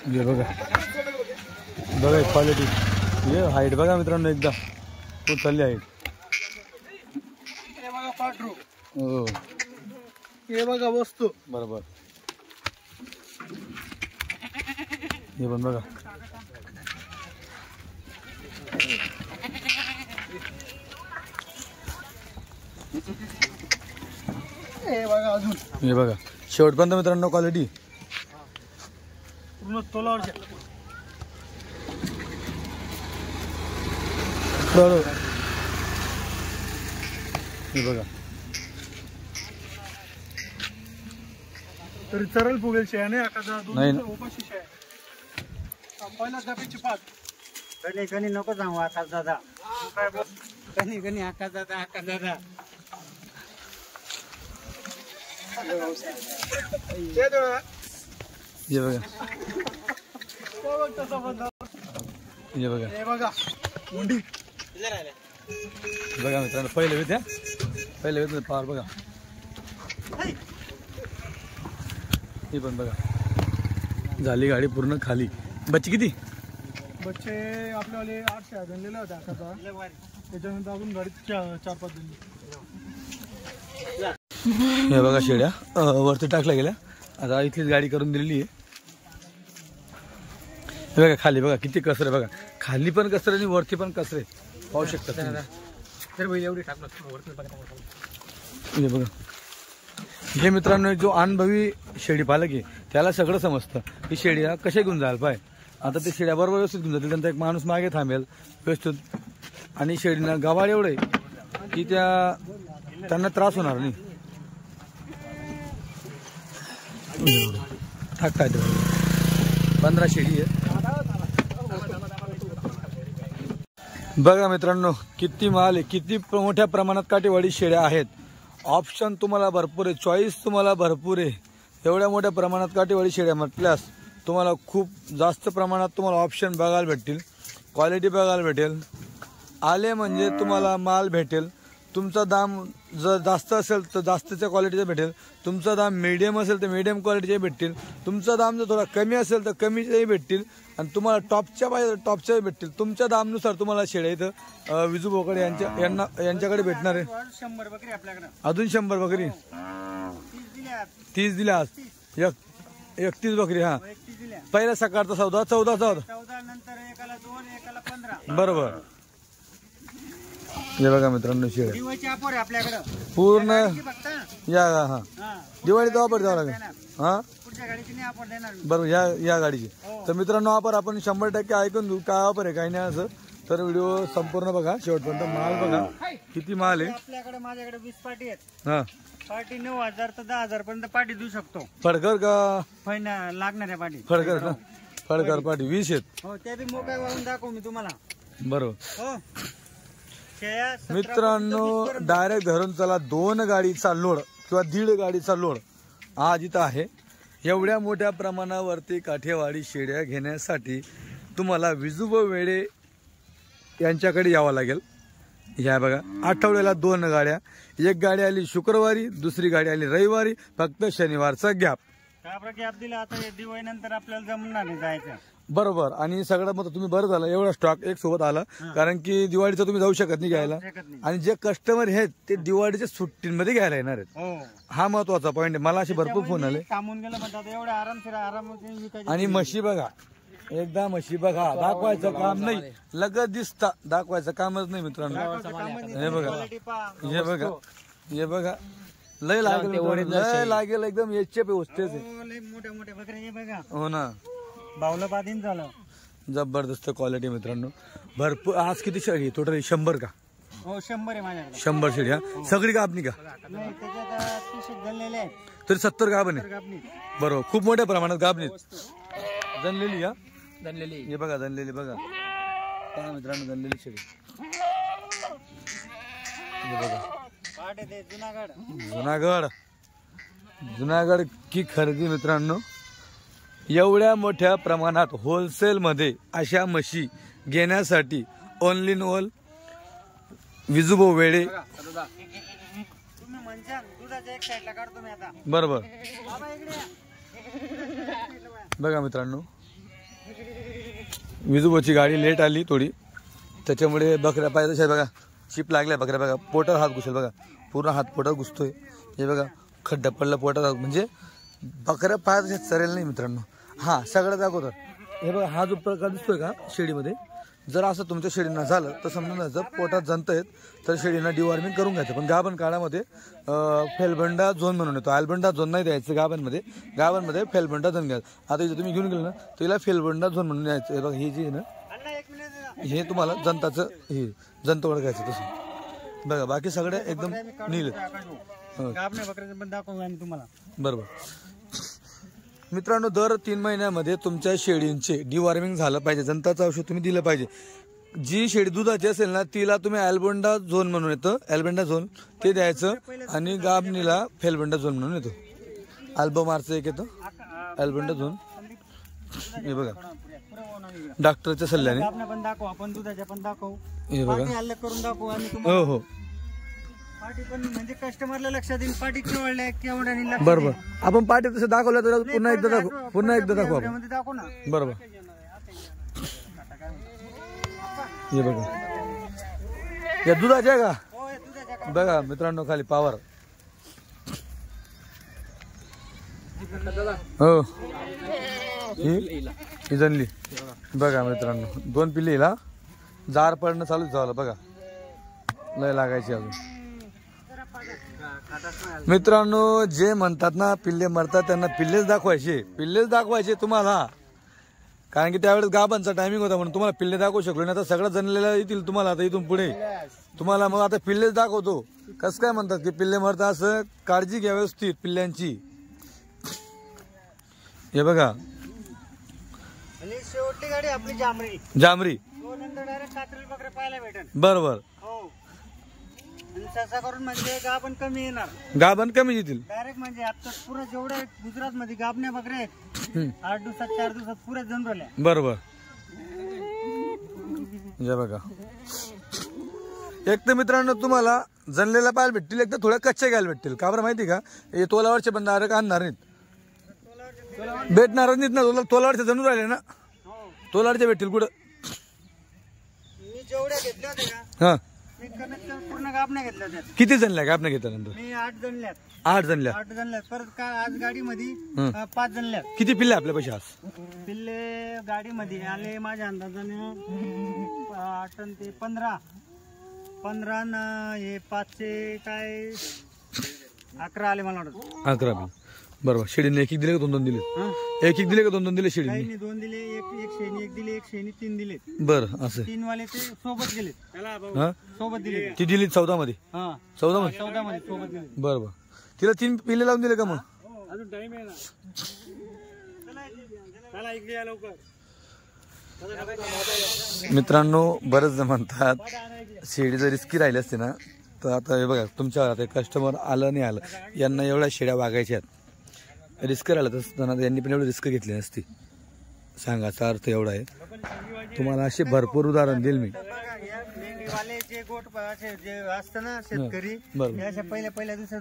हे बघा बघा क्वालिटी. हे हाईट बघा मित्रांनो एकदा खूप चालली हाईट. हे बघा पांढरू. हो हे बघा वस्तू. बरोबर. हे पण बघा हे बघा अजून हे बघा शेवटपर्यंत मित्रांनो क्वालिटी पूर्ण तोलावरच्या. हे बघा तरी चरल फुगेल शेळ्या नाही एखादा नाही दोन ना. उपाशी शेळ्या. पहिला डब्याची 5. कधी कधी नको सांगू आकाश दादा, काय बोल कधी कधी आकाश दादा, आकाश दादा. ते थोडं हे बघा तो बघ तसा बंद. हे बघा हे बघा मुंडी. बघा मित्रांनो पहिले वेत पहिले वेत पार बघा. ही पण बघा झाली गाडी पूर्ण खाली. बच्ची किती? बच्चे आपल्यावाले 8 शेळ्या जनलेल्या होत्या आता. त्याच्यानंतर अजून गाडीत 4-5 जनले. हे बघा शेड्या वरती टाकल्या गेल्या. आता इथलीच गाडी करून दिलेली आहे. हे बघा खाली बघा किती कसरे बघा. खाली पण कसरे आणि वरती पण कसरे पाहू शकता तुम्ही. हे बघा हे मित्रांनो जो अनुभवी शेळी पालक आहे त्याला सगळं समजतं की शेळ्या कशा घेऊन जायला पाहिजे. आता ते शेळ्या बरोबर व्यवस्थित घेऊन जातील. त्यांचा एक माणूस मागे थांबेल व्यवस्थित. आणि शेळीना गवाड एवढे की त्यांना त्रास होणार नाही. टाकता येते 15 शेळी आहे. बघा मित्रांनो किती माल आहे, किती मोठ्या प्रमाणात काटेवाडी शेळ्या आहेत. ऑप्शन तुम्हाला भरपूर आहे, चॉईस तुम्हाला भरपूर आहे. एवढ्या मोठ्या प्रमाणात काटेवाडी शेळ्या म्हटल्यास तुम्हाला खूप जास्त प्रमाणात तुम्हाला ऑप्शन बघायला भेटतील, क्वालिटी बघायला भेटेल. आले म्हणजे तुम्हाला माल भेटेल. तुमचा दाम जर जास्त असेल तर जास्तच्या क्वालिटीचा भेटेल. तुमचा दाम मीडियम असेल तर मीडियम क्वालिटीचे भेटतील. तुमचा दाम जर थोडा कमी असेल तर कमीचेही भेटतील. आणि तुम्हाला टॉपच्या पाहिजे टॉपच्याही भेटतील. तुमच्या दामनुसार तुम्हाला शेळ्या इथं विजू बोकडे यांच्याकडे भेटणार आहे. 100 बकरी आपल्याकडे. अजून 100 बकरी. 30 दिल्या आज. 31 बकरी. हा पहिला सकाळचा सौदा 14 नंतर एकाला 2 एकाला 15. बरोबर. हे बघा मित्रांनो शेळ्या दिवाळीची ऑफर आहे आपल्याकडे पूर्ण फक्त. या हा दिवाळीचा ऑफर द्यावा लागेल. हा पुढच्या गाडीची नाही ऑफर देणार. बरोबर या गाडीची. तर मित्रांनो ऑफर आपण 100% ऐकून घेऊ काय ऑफर आहे काही नाही असं. तर व्हिडिओ संपूर्ण बघा शेवटपर्यंत. माल बघा किती माल आहे आपल्याकडे. माझ्याकडे 20 पार्टी आहेत. हा पार्टी 9,000 तर 10,000 पर्यंत पार्टी देऊ शकतो. फडकर का फाईन लागणाऱ्या पार्टी. फडकर ना फडकर पाठी 20 आहेत. हो ते बी मोकळ्या वाहून दाखवू मी तुम्हाला. बरोबर. हो शेळ्या 17 मित्रांनो डायरेक्ट धरून चला 2 गाडीचा लोड किंवा 1.5 गाडीचा लोड आज इथं आहे. एवढ्या मोठ्या प्रमाणावरती काठेवाडी शेळ्या घेण्यासाठी तुम्हाला विजू वेडे यांच्याकडे यावं लागेल. ह्या बघा आठवड्याला 2 गाड्या. एक गाडी आली शुक्रवारी, दुसरी गाडी आली रविवारी. फक्त शनिवारचा गॅप. गॅप दिला. आता दिवाळी नंतर आपल्याला जमणार नाही जायचं. बरोबर. आणि सगळं मग तुम्ही बरं झालं एवढा स्टॉक एक सोबत आला. कारण की दिवाळीचा तुम्ही जाऊ शकत नाही घ्यायला. आणि जे कस्टमर आहेत ते दिवाळीच्या सुट्टींमध्ये घ्यायला येणार आहेत. हा महत्वाचा पॉईंट आहे. मला असे भरपूर फोन आले. थांबून गेलं म्हणतात एवढं आराम. आणि म्हशी बघा एकदा म्हशी बघा दाखवायचं काम नाही, लगत दिसता दाखवायचं कामच नाही मित्रांनो. हे बघा हे बघा लय लागेल एकदम याचे व्यवस्थेच आहे. मोठ्या मोठ्या बकऱ्या बघा. हो ना बावलं बाधीन झालं. जबरदस्त क्वालिटी मित्रांनो. भरपूर. आज किती शेळी टोटल 100 का? हो 100 आहे माझ्याकडे. 100 शेळी. हा सगळी गाभणी का? नाही त्याच्यात 30 जनलेले आहेत. तरी 70 गाभणी. बरोबर. खूप मोठ्या प्रमाणात गाभणी जनलेली. हा जनलेली. हे बघा जनलेली बघा काय मित्रांनो जनलेली शेळी. हे बघा जुनागड की खरेदी मित्रांनो. एवढ्या मोठ्या प्रमाणात होलसेल मध्ये अशा म्हशी घेण्यासाठी ओनली ओल विजूभाऊ वेडे. बरोबर. बघा मित्रांनो विजूभाऊची गाडी लेट आली थोडी त्याच्यामुळे बकऱ्या पाहिजे तशा बघा चिप लागल्या बकऱ्या बघा. पोटात हात घुसेल बघा. पूर्ण हात पोटात घुसतोय. हे बघा खड्डा पडला पोटात म्हणजे बकऱ्या पाहिजे चरेल नाही मित्रांनो. हा सगळं दाखवतात. हे बघा हा जो प्रकार दिसतोय का शेळीमध्ये जर असं तुमच्या शेळींना झालं तर समजा जर पोटात जंत आहेत तर शेळींना डिवॉर्मिंग करून घ्यायचं. पण गाभण काळामध्ये फेलबंडा झोन म्हणून येतो. ॲल्बंडा झोन नाही द्यायचं गावांमध्ये फेलबंडा झोन घ्यायचं. आता इथे तुम्ही घेऊन गेलं ना तिला फेलबंडा झोन म्हणून यायचं. हे बघा, ही जी आहे ना हे तुम्हाला जंताचं हे जंत ओळखायचं तसं बघा. बाकी सगळे एकदम नील बरोबर. मित्रांनो, दर 3 महिन्यामध्ये तुमच्या शेळींचे डिवॉर्मिंग झालं पाहिजे. जंताचं औषध तुम्ही दिलं पाहिजे. जी शेळी दुधाची असेल ना तिला तुम्ही ॲल्बंडा झोन म्हणून येतं, ॲल्बंडा झोन ते द्यायचं. आणि गाभणीला फेलबंडा झोन म्हणून येतो. अल्बोमारचं एक येतं ॲल्बंडा झोन. हे बघा डॉक्टरच्या सल्ल्याने हे बघा. हो हो म्हणजे कस्टमरला लक्षात येईल पाठी केवढल्या केवढ्या बरोबर. आपण पाठी तसं दाखवलं तर पुन्हा एकदा दाखवू आपण. दाखव ना. बरोबर. हे बघा या दुधाचे आहे का बघा मित्रांनो. खाली पावर हो ही जनली बघा मित्रांनो. 2 पिल्ली हिला जार पडणं चालूच झालं बघा. लय लागायची अजून. मित्रांनो, जे म्हणतात ना पिल्ले मरतात त्यांना पिल्लेच दाखवायचे तुम्हाला. कारण की त्यावेळेस गाभांचा टायमिंग होता म्हणून तुम्हाला पिल्ले दाखवू शकलो नाही. आता सगळं जनलेला येतील तुम्हाला आता इथून पुढे तुम्हाला. मग आता पिल्लेच दाखवतो. कसं काय म्हणतात की पिल्ले मरतात असं काळजी घ्या व्यवस्थित पिल्ल्यांची. हे बघा आणि शेवटची गाडी आपली जामरी नंतर डायरेक्ट कातरी बकरे पाहायला भेटेल. बरोबर. हो ससा करून म्हणजे गाभण कमी येणार. गाभण कमी येतील डायरेक्ट म्हणजे आता पुरा जेवढ्या गुजरात मध्ये गाभण्या बकऱ्या आहेत 8 दिवसात 4 दिवसात पुऱ्या जण राहिल्या. बरोबर. हे बघा एक तर मित्रांनो तुम्हाला जनलेला पाहायला भेटतील. एक तर थोड्या कच्च्या घ्यायला भेटतील. का बरं माहिती का हे तोलावरचे पण डायरेक्ट आणणार नाहीत. भेटणारच नाहीत ना. तोलावरचे जणू राहिले ना. तोलावरचे भेटतील कुठं. मी जेवढ्या घेतल्या होत्या हा मी पूर्ण गाभण्या घेतल्या होत्या. किती जणल्या गाभण्या घेतल्यानंतर. मी 8 जणल्यात. 8 जणल्या. 8 जणल्यात. परत का आज गाडीमध्ये 5 जणल्यात. किती पिल्ले आपल्या पैसे आज. पिल्ले गाडीमध्ये आले माझ्या अंदाजाने 8 आणि ते 15 ना हे 5 काय 11 आले मला वाटत. 11 पिल्ले. बरोबर. शेळीने एक दिले का 2 दिले. एक दिले का 2 दिले शेळीने. काही 2 दिले. एक शेणी 1 दिले. एक शेणी 3 दिले. बरं असं 3 वाले ते सोबत गेले. हा सोबत दिले. ती दिली 14 मध्ये. 14 मध्ये सोबत गेले. बरोबर. तिला 3 पिल्ले लावून दिले का मग. अजून टाइम आहे ना. चला इकडे या लवकर. मित्रांनो, बरेच जण म्हणतात शेळी जर रिस्की राहिली असते ना तर आता हे बघा तुमच्यावर आता कस्टमर आलं नाही आलं यांना एवढ्या शेळ्या वागायच्या आहेत. रिस्क राहिलं असताना यांनी पण एवढी रिस्क घेतली नसती. सांगायचा अर्थ एवढा आहे. तुम्हाला असे भरपूर उदाहरण देईल मी. वाले जे गोट जे असतं ना शेतकरी बरोबर पहिल्या दुसऱ्या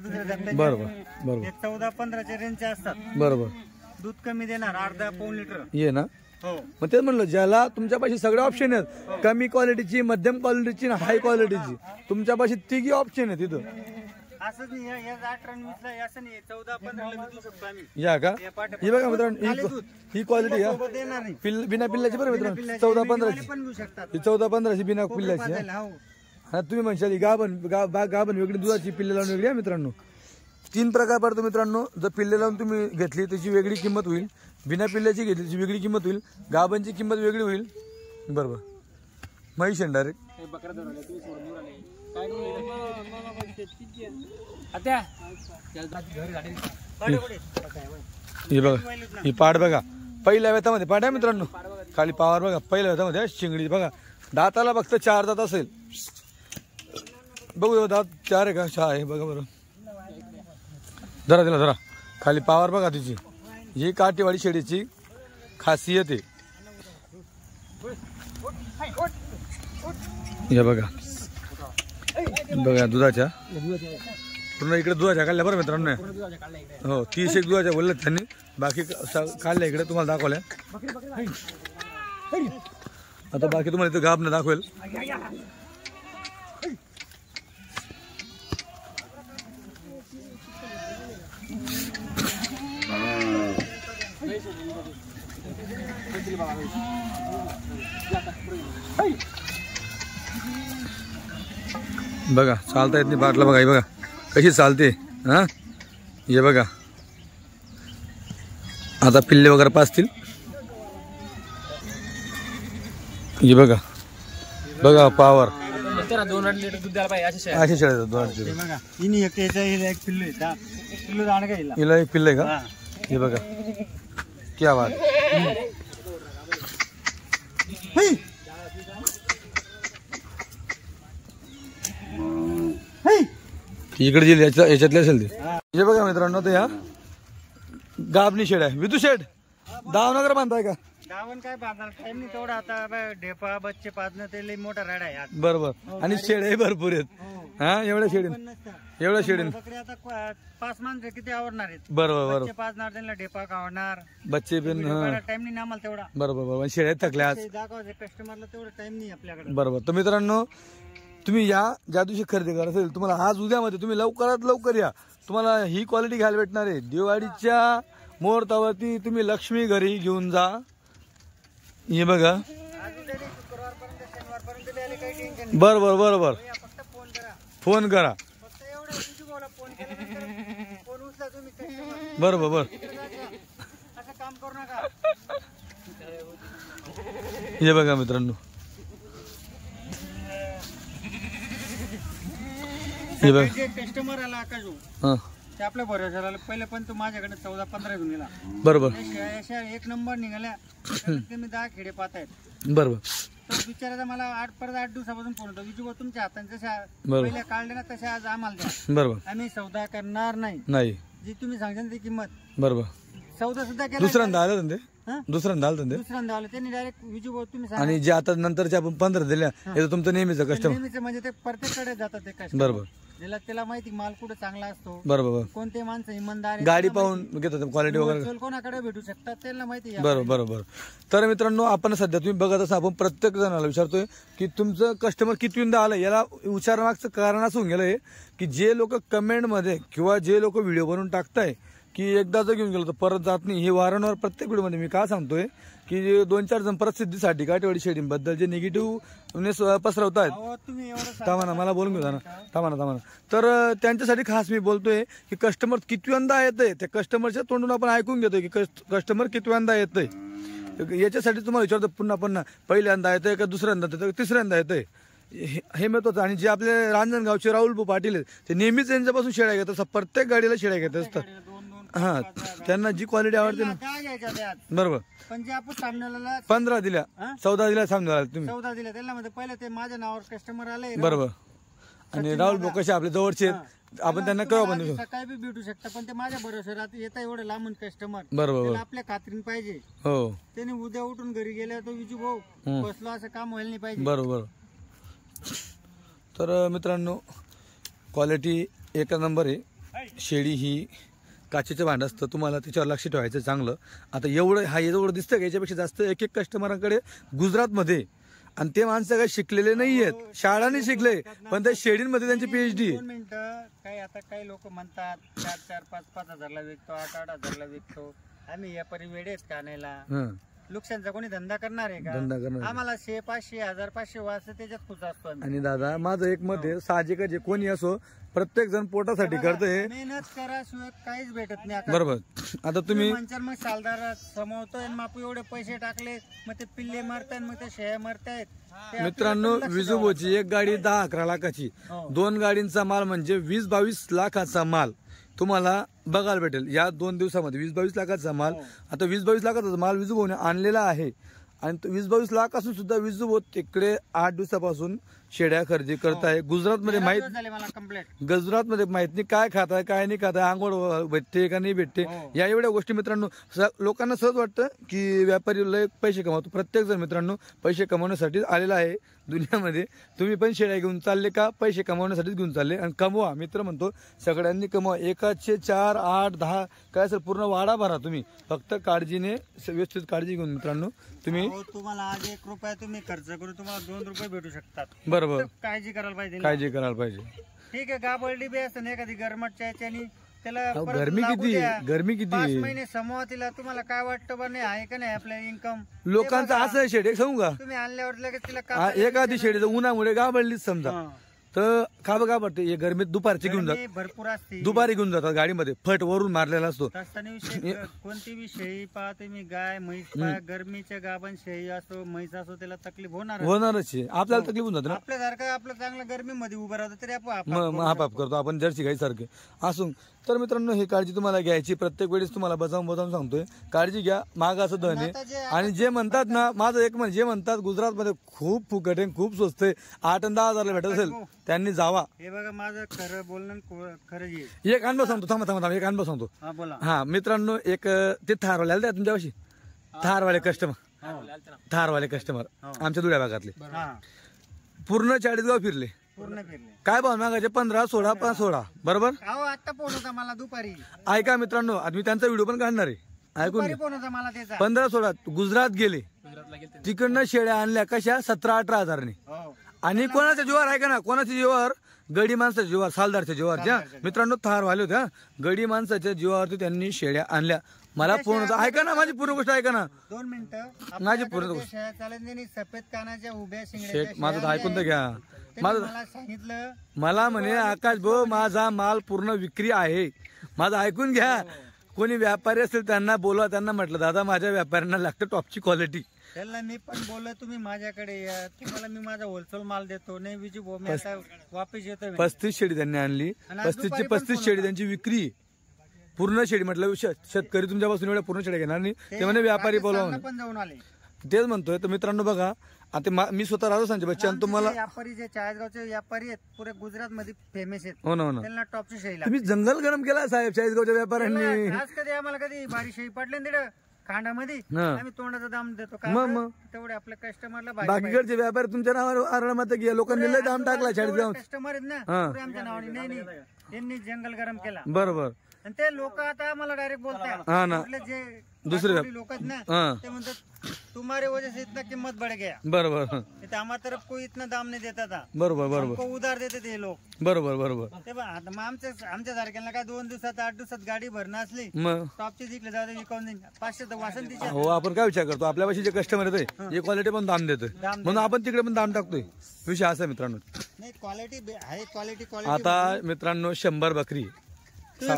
बरोबर बरोबर 14-15च्या रेंजचे असतात. बरोबर. दूध कमी देणार अर्धा-पाऊण लिटर. ये ना. हो मग तेच म्हणलं ज्याला तुमच्यापाशी सगळे ऑप्शन आहेत. कमी क्वालिटीची, मध्यम क्वालिटीची, हाय क्वालिटीची. तुमच्यापाशी 3 ऑप्शन आहेत तिथं. असंच नाही 18-20 ला असं नाही 14-15 ला देऊ शकतो आम्ही. या का. हे बघा मित्रांनो ही क्वालिटी या देणार नाही. बिना पिल्ल्याची बरं मित्रांनो 14-15ची. पण घेऊ शकतात. ही 14-15ची बिना पिल्ल्याची. हो हा तुम्ही म्हणशाल गाभण वेगळी दुधाची पिल्ले लावून वेगळी आहे मित्रांनो. 3 प्रकार पडतो मित्रांनो. जर पिल्ले लावून तुम्ही घेतली त्याची वेगळी किंमत होईल. बिना पिल्ल्याची घेतली त्याची वेगळी किंमत होईल. गाभणची किंमत वेगळी होईल. बरोबर. म्हैस डायरेक्ट हे बघा ही पाड बघा. पहिल्या वेतामध्ये पाड आहे मित्रांनो. खाली पावर बघा. पहिल्या वेतामध्ये शिंगडी बघा. दाताला फक्त 4 दात असेल. बघू दात 4 आहे का 6 आहे बघा बरं. जरा खाली पावर बघा तिची. ही काठीवाडी शेळीची खासियत आहे. हे बघा दुधाच्या पूर्ण इकडे दुधाच्या काढल्या बरं मित्रांनो. हो 30 एक दुधाच्या बोलल्यात त्यांनी. बाकी काढल्या इकडे तुम्हाला दाखवल्या. आता बाकी तुम्हाला इथं गाभणं दाखवेल. बघा चालता येत नाही बाटला, बघा हे बघा कशी चालते हा. हे बघा आता पिल्ले वगैरे पाचतील. हे बघा बघा पावर अशी शेळ्या 2 हे बघा हिनी एक याचा हिला एक पिल्लू आहे. पिल्लू दाण का हिला. हिला एक पिल्ले आहे का. हा. हे बघा क्या बात. हे. हे. इकडे जे याच्यातले असेल ते. हे बघा मित्रांनो ते ह्या गाबणी शेड आहे. विदू शेड दावनगर बांधताय का. गावन काय बांधणार टाइम नाही तेवढा. आता ढेपा बच्चे पाजणं ते लई मोठा राडा आहे आज. बरोबर. आणि शेळ्याही भरपूर आहेत हा. एवढ्या शेळी पण नसतं. एवढ्या शेळी बकरी आता 5 माणसं किती आवडणार आहेत. बरोबर बरोबर. बच्चे पाजणार त्यांना ढेपा खावणार. बच्चे पण टाइम नाही आम्हाला तेवढा. बरोबर बरोबर. शेळ्या थकल्या आज. ते दाखवायचं कस्टमरला तेवढा टाइम नाही आपल्याकडे. बरोबर. तर मित्रांनो तुम्ही या ज्या दिवशी खरेदी करत असेल तुम्हाला आज उद्यामध्ये तुम्ही लवकरात लवकर या. तुम्हाला ही क्वालिटी घ्यायला भेटणार आहे. दिवाळीच्या मुहूर्तावरती तुम्ही लक्ष्मी घरी घेऊन जा. हे बघा आज उद्या नाही, शुक्रवारपर्यंत शनिवारपर्यंत बी आले काही टेन्शन नाही. बरोबर बरोबर. फक्त फोन करा. फोन करा. फक्त एवढं युट्यूबला फोन केल्यानंतर फोन उचला तुम्ही customer. बरोबर बरोबर. असं काम करू नका. हे बघा मित्रांनो हे बघा. जे कस्टमर आला आकाश हा ते आपल्या भरोशाला आलं. पहिले पण तू माझ्याकडे 14-15 घेऊन गेला. बरोबर अशा एक नंबर निघाल्या. तुम्ही 10 खेडे पाहतायत. बरोबर. तो बिचाराचा मला 8 दिवसापासून फोन होता. विजू तुमच्या हाताने जशा बरोबर. पहिल्या काढल्या ना तशा आज आम्हाला द्या. बरोबर. आम्ही सौदा करणार नाही. नाही जी तुम्ही सांगता ना ती किंमत. बरोबर. सौदा सुद्धा केला. दुसऱ्यांदा आलं ते. हा? दुसऱ्यांदा आलं ते. दुसऱ्यांदा आलं त्यांनी डायरेक्ट विजू तुम्ही सांगा. आणि जे आता नंतरचे आपण 15 दिल्या हे तर तुमचं नेहमीचं कस्टमर. नेहमीच म्हणजे ते प्रत्येककडे जातात ते कस्टमर. बरोबर त्याला माहिती माल कुठे चांगला असतो. बरोबर बरोबर. कोणते माणसं इमानदार आहेत, गाडी त्यांना पाहून घेतात क्वालिटी वगैरे. माहिती. कोणाकडे भेटू शकतात त्यांना माहिती आहे. बरोबर बरोबर. तर मित्रांनो आपण सध्या तुम्ही बघत असं आपण प्रत्येक जणाला विचारतोय की तुमचं कस्टमर कितवींदा आलं. याला विचारण्यामागचं कारण असं होऊन गेलंय की जे लोक कमेंटमध्ये किंवा जे लोक व्हिडिओ बनवून टाकताय की एकदा जर घेऊन गेलो तर परत जात नाही. हे वारंवार प्रत्येक व्हिडिओमध्ये मी का सांगतोय की 2-4 जण प्रसिद्धीसाठी काटेवाडी शेडींबद्दल जे निगेटिव्ह पसरवतायत. अहो, तुम्ही एवढं थांबा ना मला बोलून घेऊ ना. थांबा ना. तर त्यांच्यासाठी खास मी बोलतोय की कस्टमर कितव्यांदा येतंय त्या कस्टमरच्या तोंडून आपण ऐकून घेतोय की कस्टमर कितव्यांदा येतंय. याच्यासाठी तुम्हाला विचारतो पुन्हा पहिल्यांदा येतंय का दुसऱ्यांदा येतंय का तिसऱ्यांदा येतंय हे महत्वाचं. आणि जे आपले रांजणगावचे राहुल पाटील आहेत ते नेहमीच यांच्यापासून शेळ्या घेतात. प्रत्येक गाडीला शेळ्या घेत असतात. 2-2 हा त्यांना जी क्वालिटी आवडते ना. त्या घ्यायच्या त्यात. बरोबर. पण जे आपण सामन्याला 15 दिल्या 14 दिल्या समजा तुम्ही. 14 दिले त्याला मध्ये पहिले ते माझ्या नावावर कस्टमर आले. बरोबर. आणि राहुल भाऊ कसे आपले जवळचे आहेत आपण त्यांना केव्हा पण देऊ. सकाळी बी भेटू शकता पण ते माझ्या भरोश्यावर येता एवढं लांबून कस्टमर. बरोबर आपल्या खात्रीन पाहिजे. हो त्याने उद्या उठून घरी गेल्या तो विजू भाऊ बसलो असं काम व्हायला नाही पाहिजे. बरोबर. तर मित्रांनो क्वालिटी एक नंबर आहे. शेळी ही काचेचं भांड असतं तुम्हाला त्याच्यावर लक्ष ठेवायचं चांगलं. आता एवढं दिसतं का याच्यापेक्षा जास्त एक कस्टमरांकडे गुजरातमध्ये आणि ते माणसं काही शिकलेले नाही आहेत. शाळाने शिकले पण त्या शेळींमध्ये त्यांची PhD. 2 मिनिटं. काही लोक म्हणतात 4-4, 5-5 हजारला विकतो 8-8 हजारला विकतो. आम्ही व्यापारी वेडे आहेत का आणायला. नुकसानचा कोणी धंदा करणार आहे धंदा का. करणार. आम्हाला 100, 500, 1000, 500 वाजता त्याच्यात खुश असतो आम्ही. आणि दादा माझं एक मत आहे साहजिकच आहे कोणी असो प्रत्येक जण पोटासाठी करतोय. मेहनत कराशिवाय काहीच भेटत नाही. बरोबर. आता तुम्ही म्हणशाल मग सालदार समवतोय मग आपण एवढे पैसे टाकले मग ते पिल्ले मारतायत मग ते शेळ्या मारतायत. मित्रांनो विजूबोची एक गाडी 10-11 लाखाची. 2 गाडींचा माल म्हणजे 20-22 लाखाचा माल तुम्हाला बघायला भेटेल या 2 दिवसामध्ये. 20-22 लाखाचा माल. आता 20-22 लाखाचा माल विजूभाऊने आणलेला आहे. आणि 20-22 लाख असून सुद्धा विजूभाऊ तिकडे 8 दिवसापासून शेळ्या खरेदी करताय. गुजरातमध्ये गुजरातमध्ये माहित नाही काय खाताय काय नाही खाताय. आंघोळ भेटते का नाही भेटते या एवढ्या गोष्टी मित्रांनो लोकांना सहज वाटतं की व्यापारी लय पैसे कमावतो. प्रत्येक जण मित्रांनो पैसे कमवण्यासाठी आलेला आहे दुनियामध्ये. तुम्ही पण शेळ्या घेऊन चालले का पैसे कमवण्यासाठीच घेऊन चालले. आणि कमवा मित्र म्हणतो सगळ्यांनी कमवा. एकाचे 4, 8, 10 काय असेल पूर्ण वाडा भरा तुम्ही. फक्त काळजीने व्यवस्थित काळजी घेऊन मित्रांनो तुम्ही. तुम्हाला आज 1 रुपया तुम्ही खर्च करून तुम्हाला 2 रुपये भेटू शकतात. बरोबर. काळजी करायला पाहिजे. काळजी करायला पाहिजे. ठीक आहे. गाबळली बी असं एखादी गरमटच्या याच्यानी त्याला अहो, परत गरमी लागू किती द्या. गरमी किती 5 महिने समोर तिला तुम्हाला काय वाटतं बा नाही आहे का नाही आपलं इन्कम लोकांचं असं आहे शेड एक सांगू का तुम्ही आणल्यावर लगेच तिला एखादी शेडी जर उन्हामुळे गाबडलीच समजा तर का पडते हे गरमीत दुपारची घेऊन जात भरपूर असते दुपारी घेऊन जातात गाडीमध्ये फट वरून मारलेला असतो असताना विषय कोणती बी शेळी पाहते मी गाय म्हैस पहा गरमीच्या गाभण शेळी असो म्हैस असो त्याला तकलीफ होणारच आहे आपल्याला तकलीफ होऊन जाते ना आपल्यासारखं आपलं चांगलं गरमीमध्ये उभं राहतं तरी आपण मग हापाप करतो आपण जर्सी गाई सारखे असून तर मित्रांनो ही काळजी तुम्हाला घ्यायची प्रत्येक वेळेस तुम्हाला बजावून सांगतोय काळजी घ्या माग असं धन आहे आणि जे म्हणतात ना माझं एक म्हणजे जे म्हणतात गुजरातमध्ये खूप फुकट आहे खूप स्वस्त आहे 8 आणि 10 हजारला भेटत असेल त्यांनी जावा हे बघा माझं खरं बोलणं खरं येईल एक अनुभव सांगतो थांबा एक अनुभव सांगतो हा बोला हा मित्रांनो एक ते थारवाले आले तुमच्यापाशी थारवाले कस्टमर आमच्या धुळ्या भागातले हा पूर्ण 40 गाव फिरले पूर्ण फिरले काय भाव मागायचे 15, 16 बरोबर अहो आता फोन होता मला दुपारी ऐका मित्रांनो आज मी त्यांचा व्हिडिओ पण काढणार आहे ऐकून दुपारी फोन होता मला त्याचा 15, 16 गुजरात गेले तिकडनं शेळ्या आणल्या कशा 17, 18 हजारांनी हो आणि कोणाच्या जीवावर ऐका ना कोणाच्या जीवावर गडी माणसाच्या जीवावर सालदारच्या जीवावर ज्या मित्रांनो थारवाले होत्या गडी माणसाच्या जीवावरती त्यांनी शेळ्या आणल्या मला फोन होता ऐका ना माझी पूर्ण गोष्ट ऐका ना 2 मिनिटं माझी पूर्ण गोष्ट शेळ्या चालत नाही सफेद कानाच्या उभ्या शिंगड्या शेठ माझं तर ऐकून तर घ्या माझं मला सांगितलं मला म्हणे आकाश भाऊ माझा माल पूर्ण विक्री आहे माझं ऐकून घ्या कोणी व्यापारी असेल त्यांना बोलवा त्यांना म्हटलं दादा माझ्या व्यापाऱ्यांना लागतं टॉपची क्वालिटी त्याला मी पण बोललो तुम्ही माझ्याकडे या तुम्हाला मी माझा होलसेल माल देतो नाही विजू भाऊ मी आता वापस येतो 35 शेळी त्यांनी आणली 35 शेळी त्यांची विक्री पूर्ण शेळी म्हटलं शेतकरी तुमच्यापासून एवढ्या पूर्ण शेळ्या घेणार नाही ते म्हणे व्यापारी बोलावून पण जाऊन आले तेच म्हणतोय तर मित्रांनो बघा आता मी स्वतः राजस्थानचे बच्चे आणि तुम्हाला व्यापारी जे चाळीसगावचे व्यापारी आहेत पुरे गुजरात मध्ये फेमस आहेत हो ना त्यांना टॉपची शेळी तुम्ही जंगल गरम केला साहेब 40 गावच्या व्यापाऱ्यांनी लागते आज कधी आम्हाला कधी भारी शेळी पडले ना तिथं खांडामध्ये आम्ही तोंडाचा दाम देतो काय मग तेवढे आपल्या कस्टमरला बाकीकडचे व्यापारी तुमच्या नावावर आरळात घ्या लोकांनी लय दाम टाकला 40 गाव कस्टमर आहेत ना पुरे आमच्या नावाने नाही त्यांनी जंगल गरम केला बरोबर आणि ते लोक आता आम्हाला डायरेक्ट बोलतात हा ना आपले जे दुसरे लोक आहेत ना हा ते म्हणतात तुम्हारे वजह से इतना किंमत बढ़ गया बरोबर तो हमारी तरफ कोई इतना दाम नहीं देता था बरोबर हमको उधार देते थे लोग बरोबर ते बघ आता मग आमच्या सारख्याला काय 2 दिवसात 8 दिवसात गाडी भरणं असली मग टॉपची जिंकले जाऊ दे विकाऊन देईन 500 तर वासंतीच्या हो आपण काय विचार करतो आपल्यापाशी जे कस्टमर येते हे क्वालिटी पण दाम देतोय म्हणून आपण तिकडे पण दाम टाकतोय विषय असा आहे मित्रांनो नाही क्वालिटी आहे क्वालिटी आता मित्रांनो 100 बकरी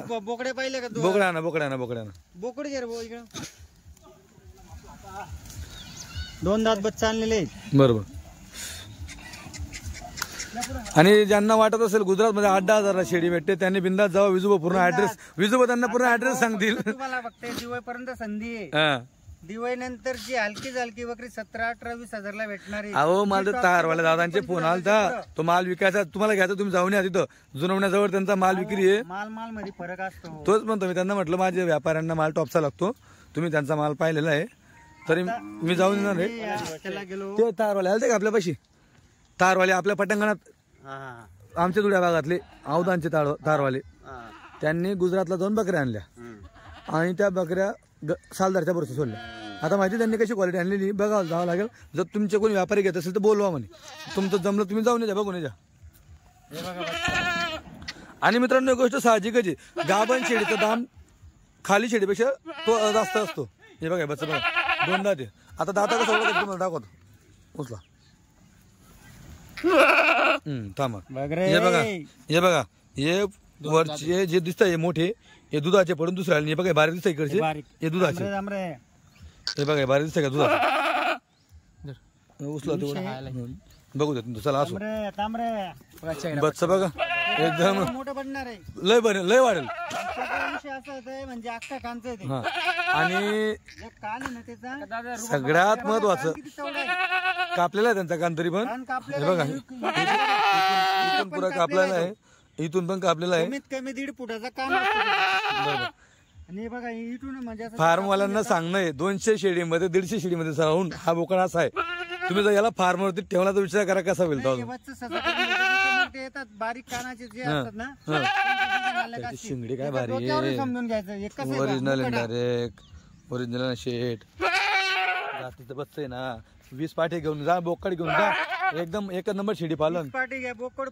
बोकडे पाहिले का बोकड्याना बोकड घे रे भाऊ इकडं 2 दात बच्चा आणलेले बरोबर आणि ज्यांना वाटत असेल गुजरातमध्ये 8-10 हजारला शेळी भेटते त्यांनी बिंदास जावं विजोबा पूर्ण ऍड्रेस विजोबा त्यांना पूर्ण ऍड्रेस सांगतील तुम्हाला फक्त दिवाळीपर्यंत संधी आहे हा दिवाळीनंतर जी हलकी बकरी 17, 18, 20 हजारला भेटणार आहे अहो मला तर तारवाल्या दादांचे फोन आलता तो माल विकायचा तुम्हाला घ्यायचा तुम्ही जाऊन या तिथं जुनवण्याजवळ त्यांचा माल विक्री आहे माल मध्ये फरक असतो तोच म्हणतो मी त्यांना म्हटलं माझ्या व्यापाऱ्यांना माल टॉपचा लागतो तुम्ही त्यांचा माल पाहिलेला आहे तरी मी जाऊन येणार आहे त्याला गेलो ते तारवाले आलते का आपल्यापाशी तारवाले आपल्या पटांगणात आमच्या धुळ्या भागातले औदांचे तारवाले त्यांनी गुजरातला जाऊन बकऱ्या आणल्या आणि त्या बकऱ्या सालदारच्या बरोबर सोडल्या आता माहिती त्यांनी कशी क्वालिटी आणलेली बघावं जावं लागेल जर तुमचे कोणी व्यापारी घेत असेल तर बोलवा म्हणे तुमचं जमलं तुम्ही जाऊन या बघून या आणि मित्रांनो एक गोष्ट साहजिकच आहे गाभण शेळीचं दाम खाली शेळीपेक्षा तो जास्त असतो हे बघा बच्चा बघा 2 दात आहे आता दाता कसं ओळखत तुम्हाला दाखवतो उचला थांबा हे बघा हे वरचे जे दिसत आहे मोठे हे दुधाचे पडून दुसऱ्या हे बघा बारीक दिसत इकडचे हे दुधाचे हे बघा बारीक दिसत का दुधाचे उचला तेवढं बघू दे चला असो बच्चा बघा एकदम मोठं पडणार आहे लय वाढेल असं होतंय म्हणजे अख्खा कांचं आहे ते. आणि कान आहे ना त्याचा सगळ्यात महत्वाचं किती चौडा आहे कापलेला आहे त्यांचा कान तरी पण कान हे कापलेला बघा आहे. इथून पुरा कापलेला आहे इथून पण कापलेला आहे कमीत कमी 1.5 फुटाचा कान असतो त्याचा. आणि हे बघा इथून म्हणजे असं फार्मवाल्यांना सांगणं आहे 200 शेळीमध्ये 150 शेळीमध्ये राहून हा बोकड असा आहे तुम्ही जर याला फार्मवरती ठेवला तर विचार करा कसा होईल तो हे वरचं सगळं ते येतात बारीक कानाचे जे असतात ना त्याची शिंगडी काय भारी डोक्यावरून समजून घ्यायचं हे कसं आहे ओरिजिनल बा, डायरेक्ट ओरिजिनल शेट जातीचं बच्च आहे ना 20 पाठी घेऊन जा बोकड घेऊन जा एकदम 1 नंबर शेडी पालन पार्टी घ्या बोकड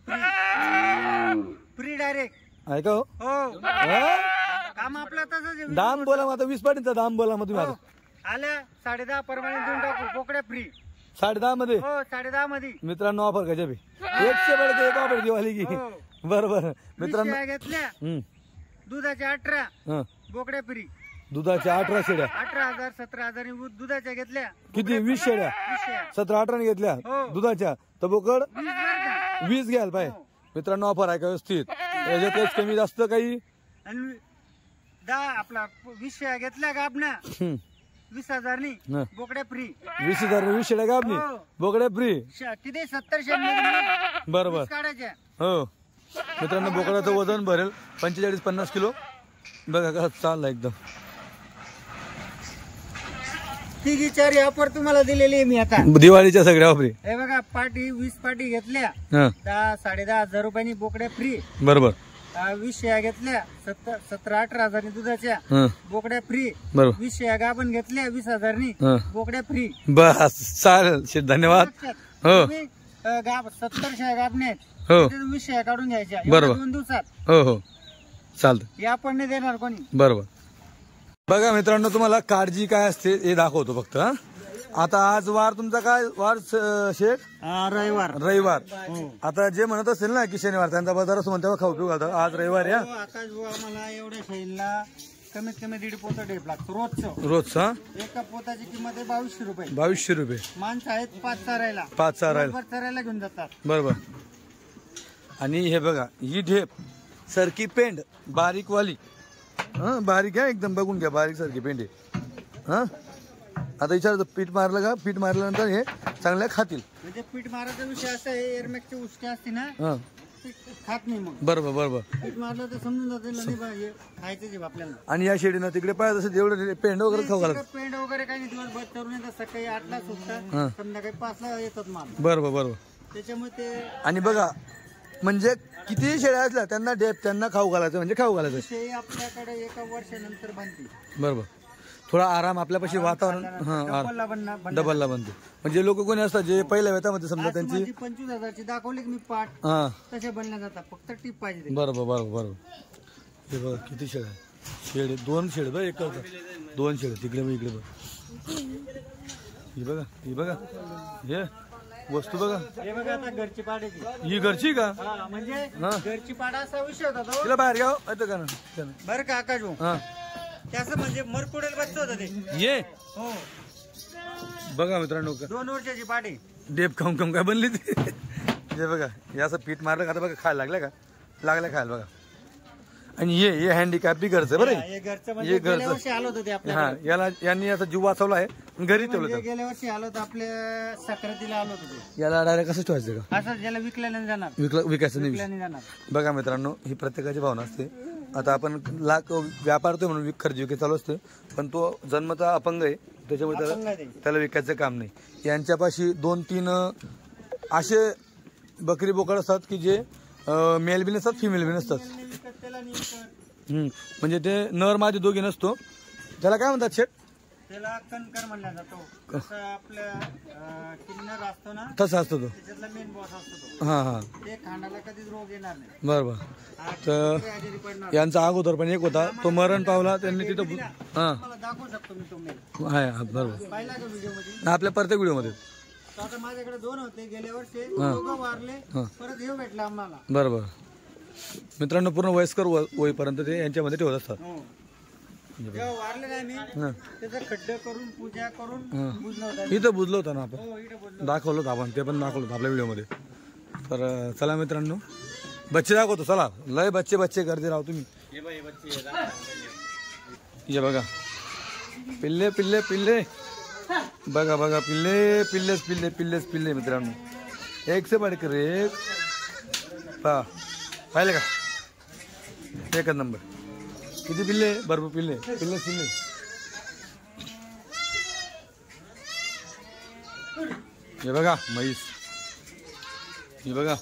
फ्री डायरेक्ट ऐका हो हो हा? काम आपलं तसंच आहे. दाम बोला मग आता 20 पाटीचा दाम बोला मग तुम्ही हो. आता आल्या 10.5 प्रमाणे देऊन टाकू बोकड्या फ्री 10.5 मध्ये हो 10.5 मध्ये मित्रांनो ऑफर का जबी 100 बडके एक ऑफर दिवाळी की हो. बरोबर मित्रांनो शेळ्या घेतल्या दुधाच्या 18 हं. बोकड्या फ्री दुधाच्या 18 शेड्या 18,000 17,000 दुधाच्या घेतल्या किती 20 शेड्या 20 शेळ्या. 17-18 घेतल्या हो. दुधाच्या तर बोकड 20 बरं का? 20 घ्याल पाय हो. मित्रांनो ऑफर आहे का व्यवस्थित याच्यातच कमी जास्त काही आणि 10 आपला 20 शेळ्या घेतल्या का आपण 20,000 नी हं. बोकड्या फ्री 20,000 20 शेड्या का आपली हो. बोकड्या फ्री किती 70 शेळ्या बरोबर काढायच्या हो मित्रांनो बोकडाचं वजन भरेल 45-50 किलो बघा का चालला एकदम तिघी चारी ऑफर तुम्हाला दिलेली आहे मी आता दिवाळीच्या सगळ्या ऑफरी हे बघा पाटी 20 पाटी घेतल्या हा 10-10,500 रुपयांनी बोकड्या फ्री बरोबर 20 शेळ्या घेतल्या 17-18,000 दुधाच्या हं, बोकड्या फ्री बरोबर 20 शेळ्या गाभण घेतल्या 20,000 हं. बोकड्या फ्री बस चालेल शेठ धन्यवाद हो 70 शेळ्या गाभणे आहेत हो 20 शेळ्या काढून घ्यायच्या बरोबर. 2 दिवसात हो हो चालतं हे आपण नाही देणार कोणी बरोबर बघा मित्रांनो तुम्हाला काळजी काय असते हे दाखवतो फक्त हा. आता आज वार तुमचा काय वार शेठ रविवार रविवार आता जे म्हणत असेल ना की शनिवार त्यांचा बाजार असतो म्हणते खाऊ पिऊ घालतात आज रविवार या आता जो आम्हाला एवढ्या शेळीला कमीत कमी 1.5 पोतं ढेप लागतो रोजचं रोजचा एका पोताची किंमत आहे 2200 रुपये 2200 रुपये माणसं आहेत 5 चारायला 5 चारायला बरोबर चरायला घेऊन जातात बरोबर आणि हे बघा ही ढेप सरकी पेंड बारीक वाली हा बारीक आहे एकदम बघून घ्या बारीक सरकी पेंड आहे हा आता विचारतो पीठ मारलं का पीठ मारल्यानंतर हे चांगल्या खातील म्हणजे पीठ मारायचा विषय असा आहे एअरमॅक्सची उष्टी असते ना हा पीठ खात नाही मग बरोबर बरोबर पीठ मारलं तर समजून जाते नाही बा हे खायचं जे आपल्याला आणि या शेडीनं तिकडे पाहिजे तसं जेवढं पेंड वगैरे खाऊ घालत तिकडं पेंड वगैरे काही नाही दिवसभर करून येतात सकाळी 8ला हा. सुटतात संध्याकाळी 5ला येतात माल बरोबर बरोबर त्याच्यामुळे ते आणि बघा म्हणजे किती शेळ्या असल्या त्यांना डेप त्यांना खाऊ घालायचं म्हणजे खाऊ घालायचं शेळी आपल्याकडे एका वर्षानंतर बनते बरोबर थोडा आराम आपल्यापाशी वातावरण हा डबलला बनणार डबलला बनते म्हणजे लोक कोणी असतात जे पहिल्या वेतामध्ये समजा त्यांची 25,000ची दाखवली की मी पाठ हा तसे बनल्या जातात फक्त टीप पाहिजे ते. बरोबर बरोबर बरोबर हे बघा किती शेळ्या आहेत शेळे 2 शेळे बघ एक 2 शेळे तिकडे बघ इकडे बघ ही बघा हे वस्तू बघा हे बघा आता घरची पाड्याची ही घरची का म्हणजे घरची पाडा असा विषय होता तो तिला बाहेर घ्याव येतं का ना बरं का आकाश भाऊ हा त्याचं म्हणजे मरकुडेल बच्च होतं ते ये हो बघा मित्रांनो 2 वर्षाची पाडी डेप खाऊन खाऊन काय बनली ती हे बघा हे असं पीठ मारलं का आता बघा खायला लागल्या खायला बघा आणि हे हँडिकॅप बी घरचं बरं हे घरचं हे म्हणजे घरचं. गेल्या वर्षी आलं होतं ते आपल्या हा याला यांनी आता जीव वाचवला आहे घरी ठेवलं म्हणजे तर गेल्या वर्षी आलं होतं आपल्या सक्रातीला आलं होतं ते याला डायरेक्ट कसं ठेवायचं का असं ज्याला विकल्या नाही जाणार विकायचं नाही विकल्या नाही जाणार बघा मित्रांनो ही प्रत्येकाची भावना असते आता आपण लाख व्यापार तो म्हणून खरेदी विक्री चालू असते पण तो जन्मता अपंग आहे त्याच्यामुळे अपंग आहे ते. त्याला विकायचं काम नाही यांच्यापाशी 2-3 असे बकरी बोकड असतात की जे मेल बी नसतात फिमेल बी नसतात त्याला नाही विकत. म्हणजे ते नर माझे दोघे नसतो त्याला काय म्हणतात शेट त्याला कणकर म्हणला जातो कसं आपल्या किन्नर असतो ना तसा असतो तो त्याच्यातला मेन बॉस असतो तो हा हा ते खांडाला कधीच रोग येणार नाही बरोबर तर ते आजारी पडणार यांचा अगोदर पण एक होता तो मरण पावला त्यांनी तिथं हा मला दाखवू शकतो मी तुम्ही आहे हा, बरोबर पाहिला का व्हिडिओ मध्ये आपल्या प्रत्येक व्हिडिओमध्ये तर आता माझ्याकडे 2 होते गेल्या वर्षी दोघं वारले परत हे भेटलं आम्हाला बरोबर मित्रांनो पूर्ण वयस्कर होईपर्यंत ते यांच्यामध्ये ठेवत असतात हो जेव्हा वारले नाही मी त्याचं खड्डे करून पूजा करून बुजलं होतं इथं बुजलं होतं ना आपण हो इकडे बोललो दाखवलं होतं आपण ते पण दाखवलं होतं आपल्या व्हिडिओमध्ये तर चला मित्रांनो बच्चे दाखवतो चला लय बच्चे करते राव तुम्ही ये बघा पिल्ले पिल्ले पिल्ले बघा बघा पिल्ले मित्रांनो एक से बढ़कर एक पाहिले का एकच नंबर किती पिल्ले भरपूर पिल्ले हे बघा म्हैस हे बघा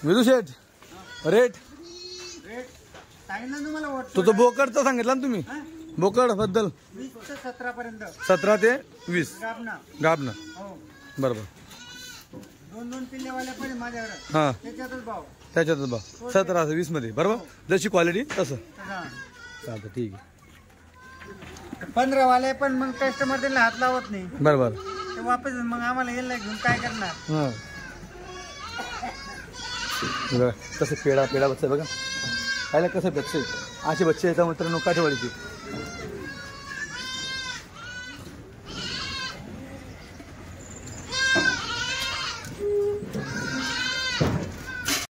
विदू शेठ रेट सांगितलं तुम्हाला वाटतं तो बोकडचा सांगितला ना तुम्ही बोकड बद्दल 20 ते 17 पर्यंत 17 ते 20 गाबना. गाबना हो बरोबर. 2-2 पिल्लेवाल्या पण आहे माझ्याकडे. हा त्याच्यातच भाव त्याच्यातच बा 17 ते 20 मध्ये बरोबर. जशी क्वालिटी तसं हा. चालतं ठीक आहे. 15 वाले पण मग कस्टमर त्यांना हात लावत नाही बरोबर. ते वापस मग आम्हाला यायला घेऊन काय करणार. हां बघा कसं पेडा बच्चा बघा खायला कसं बच्चे असे बच्चे येतात मित्रांनो काठेवाडीचे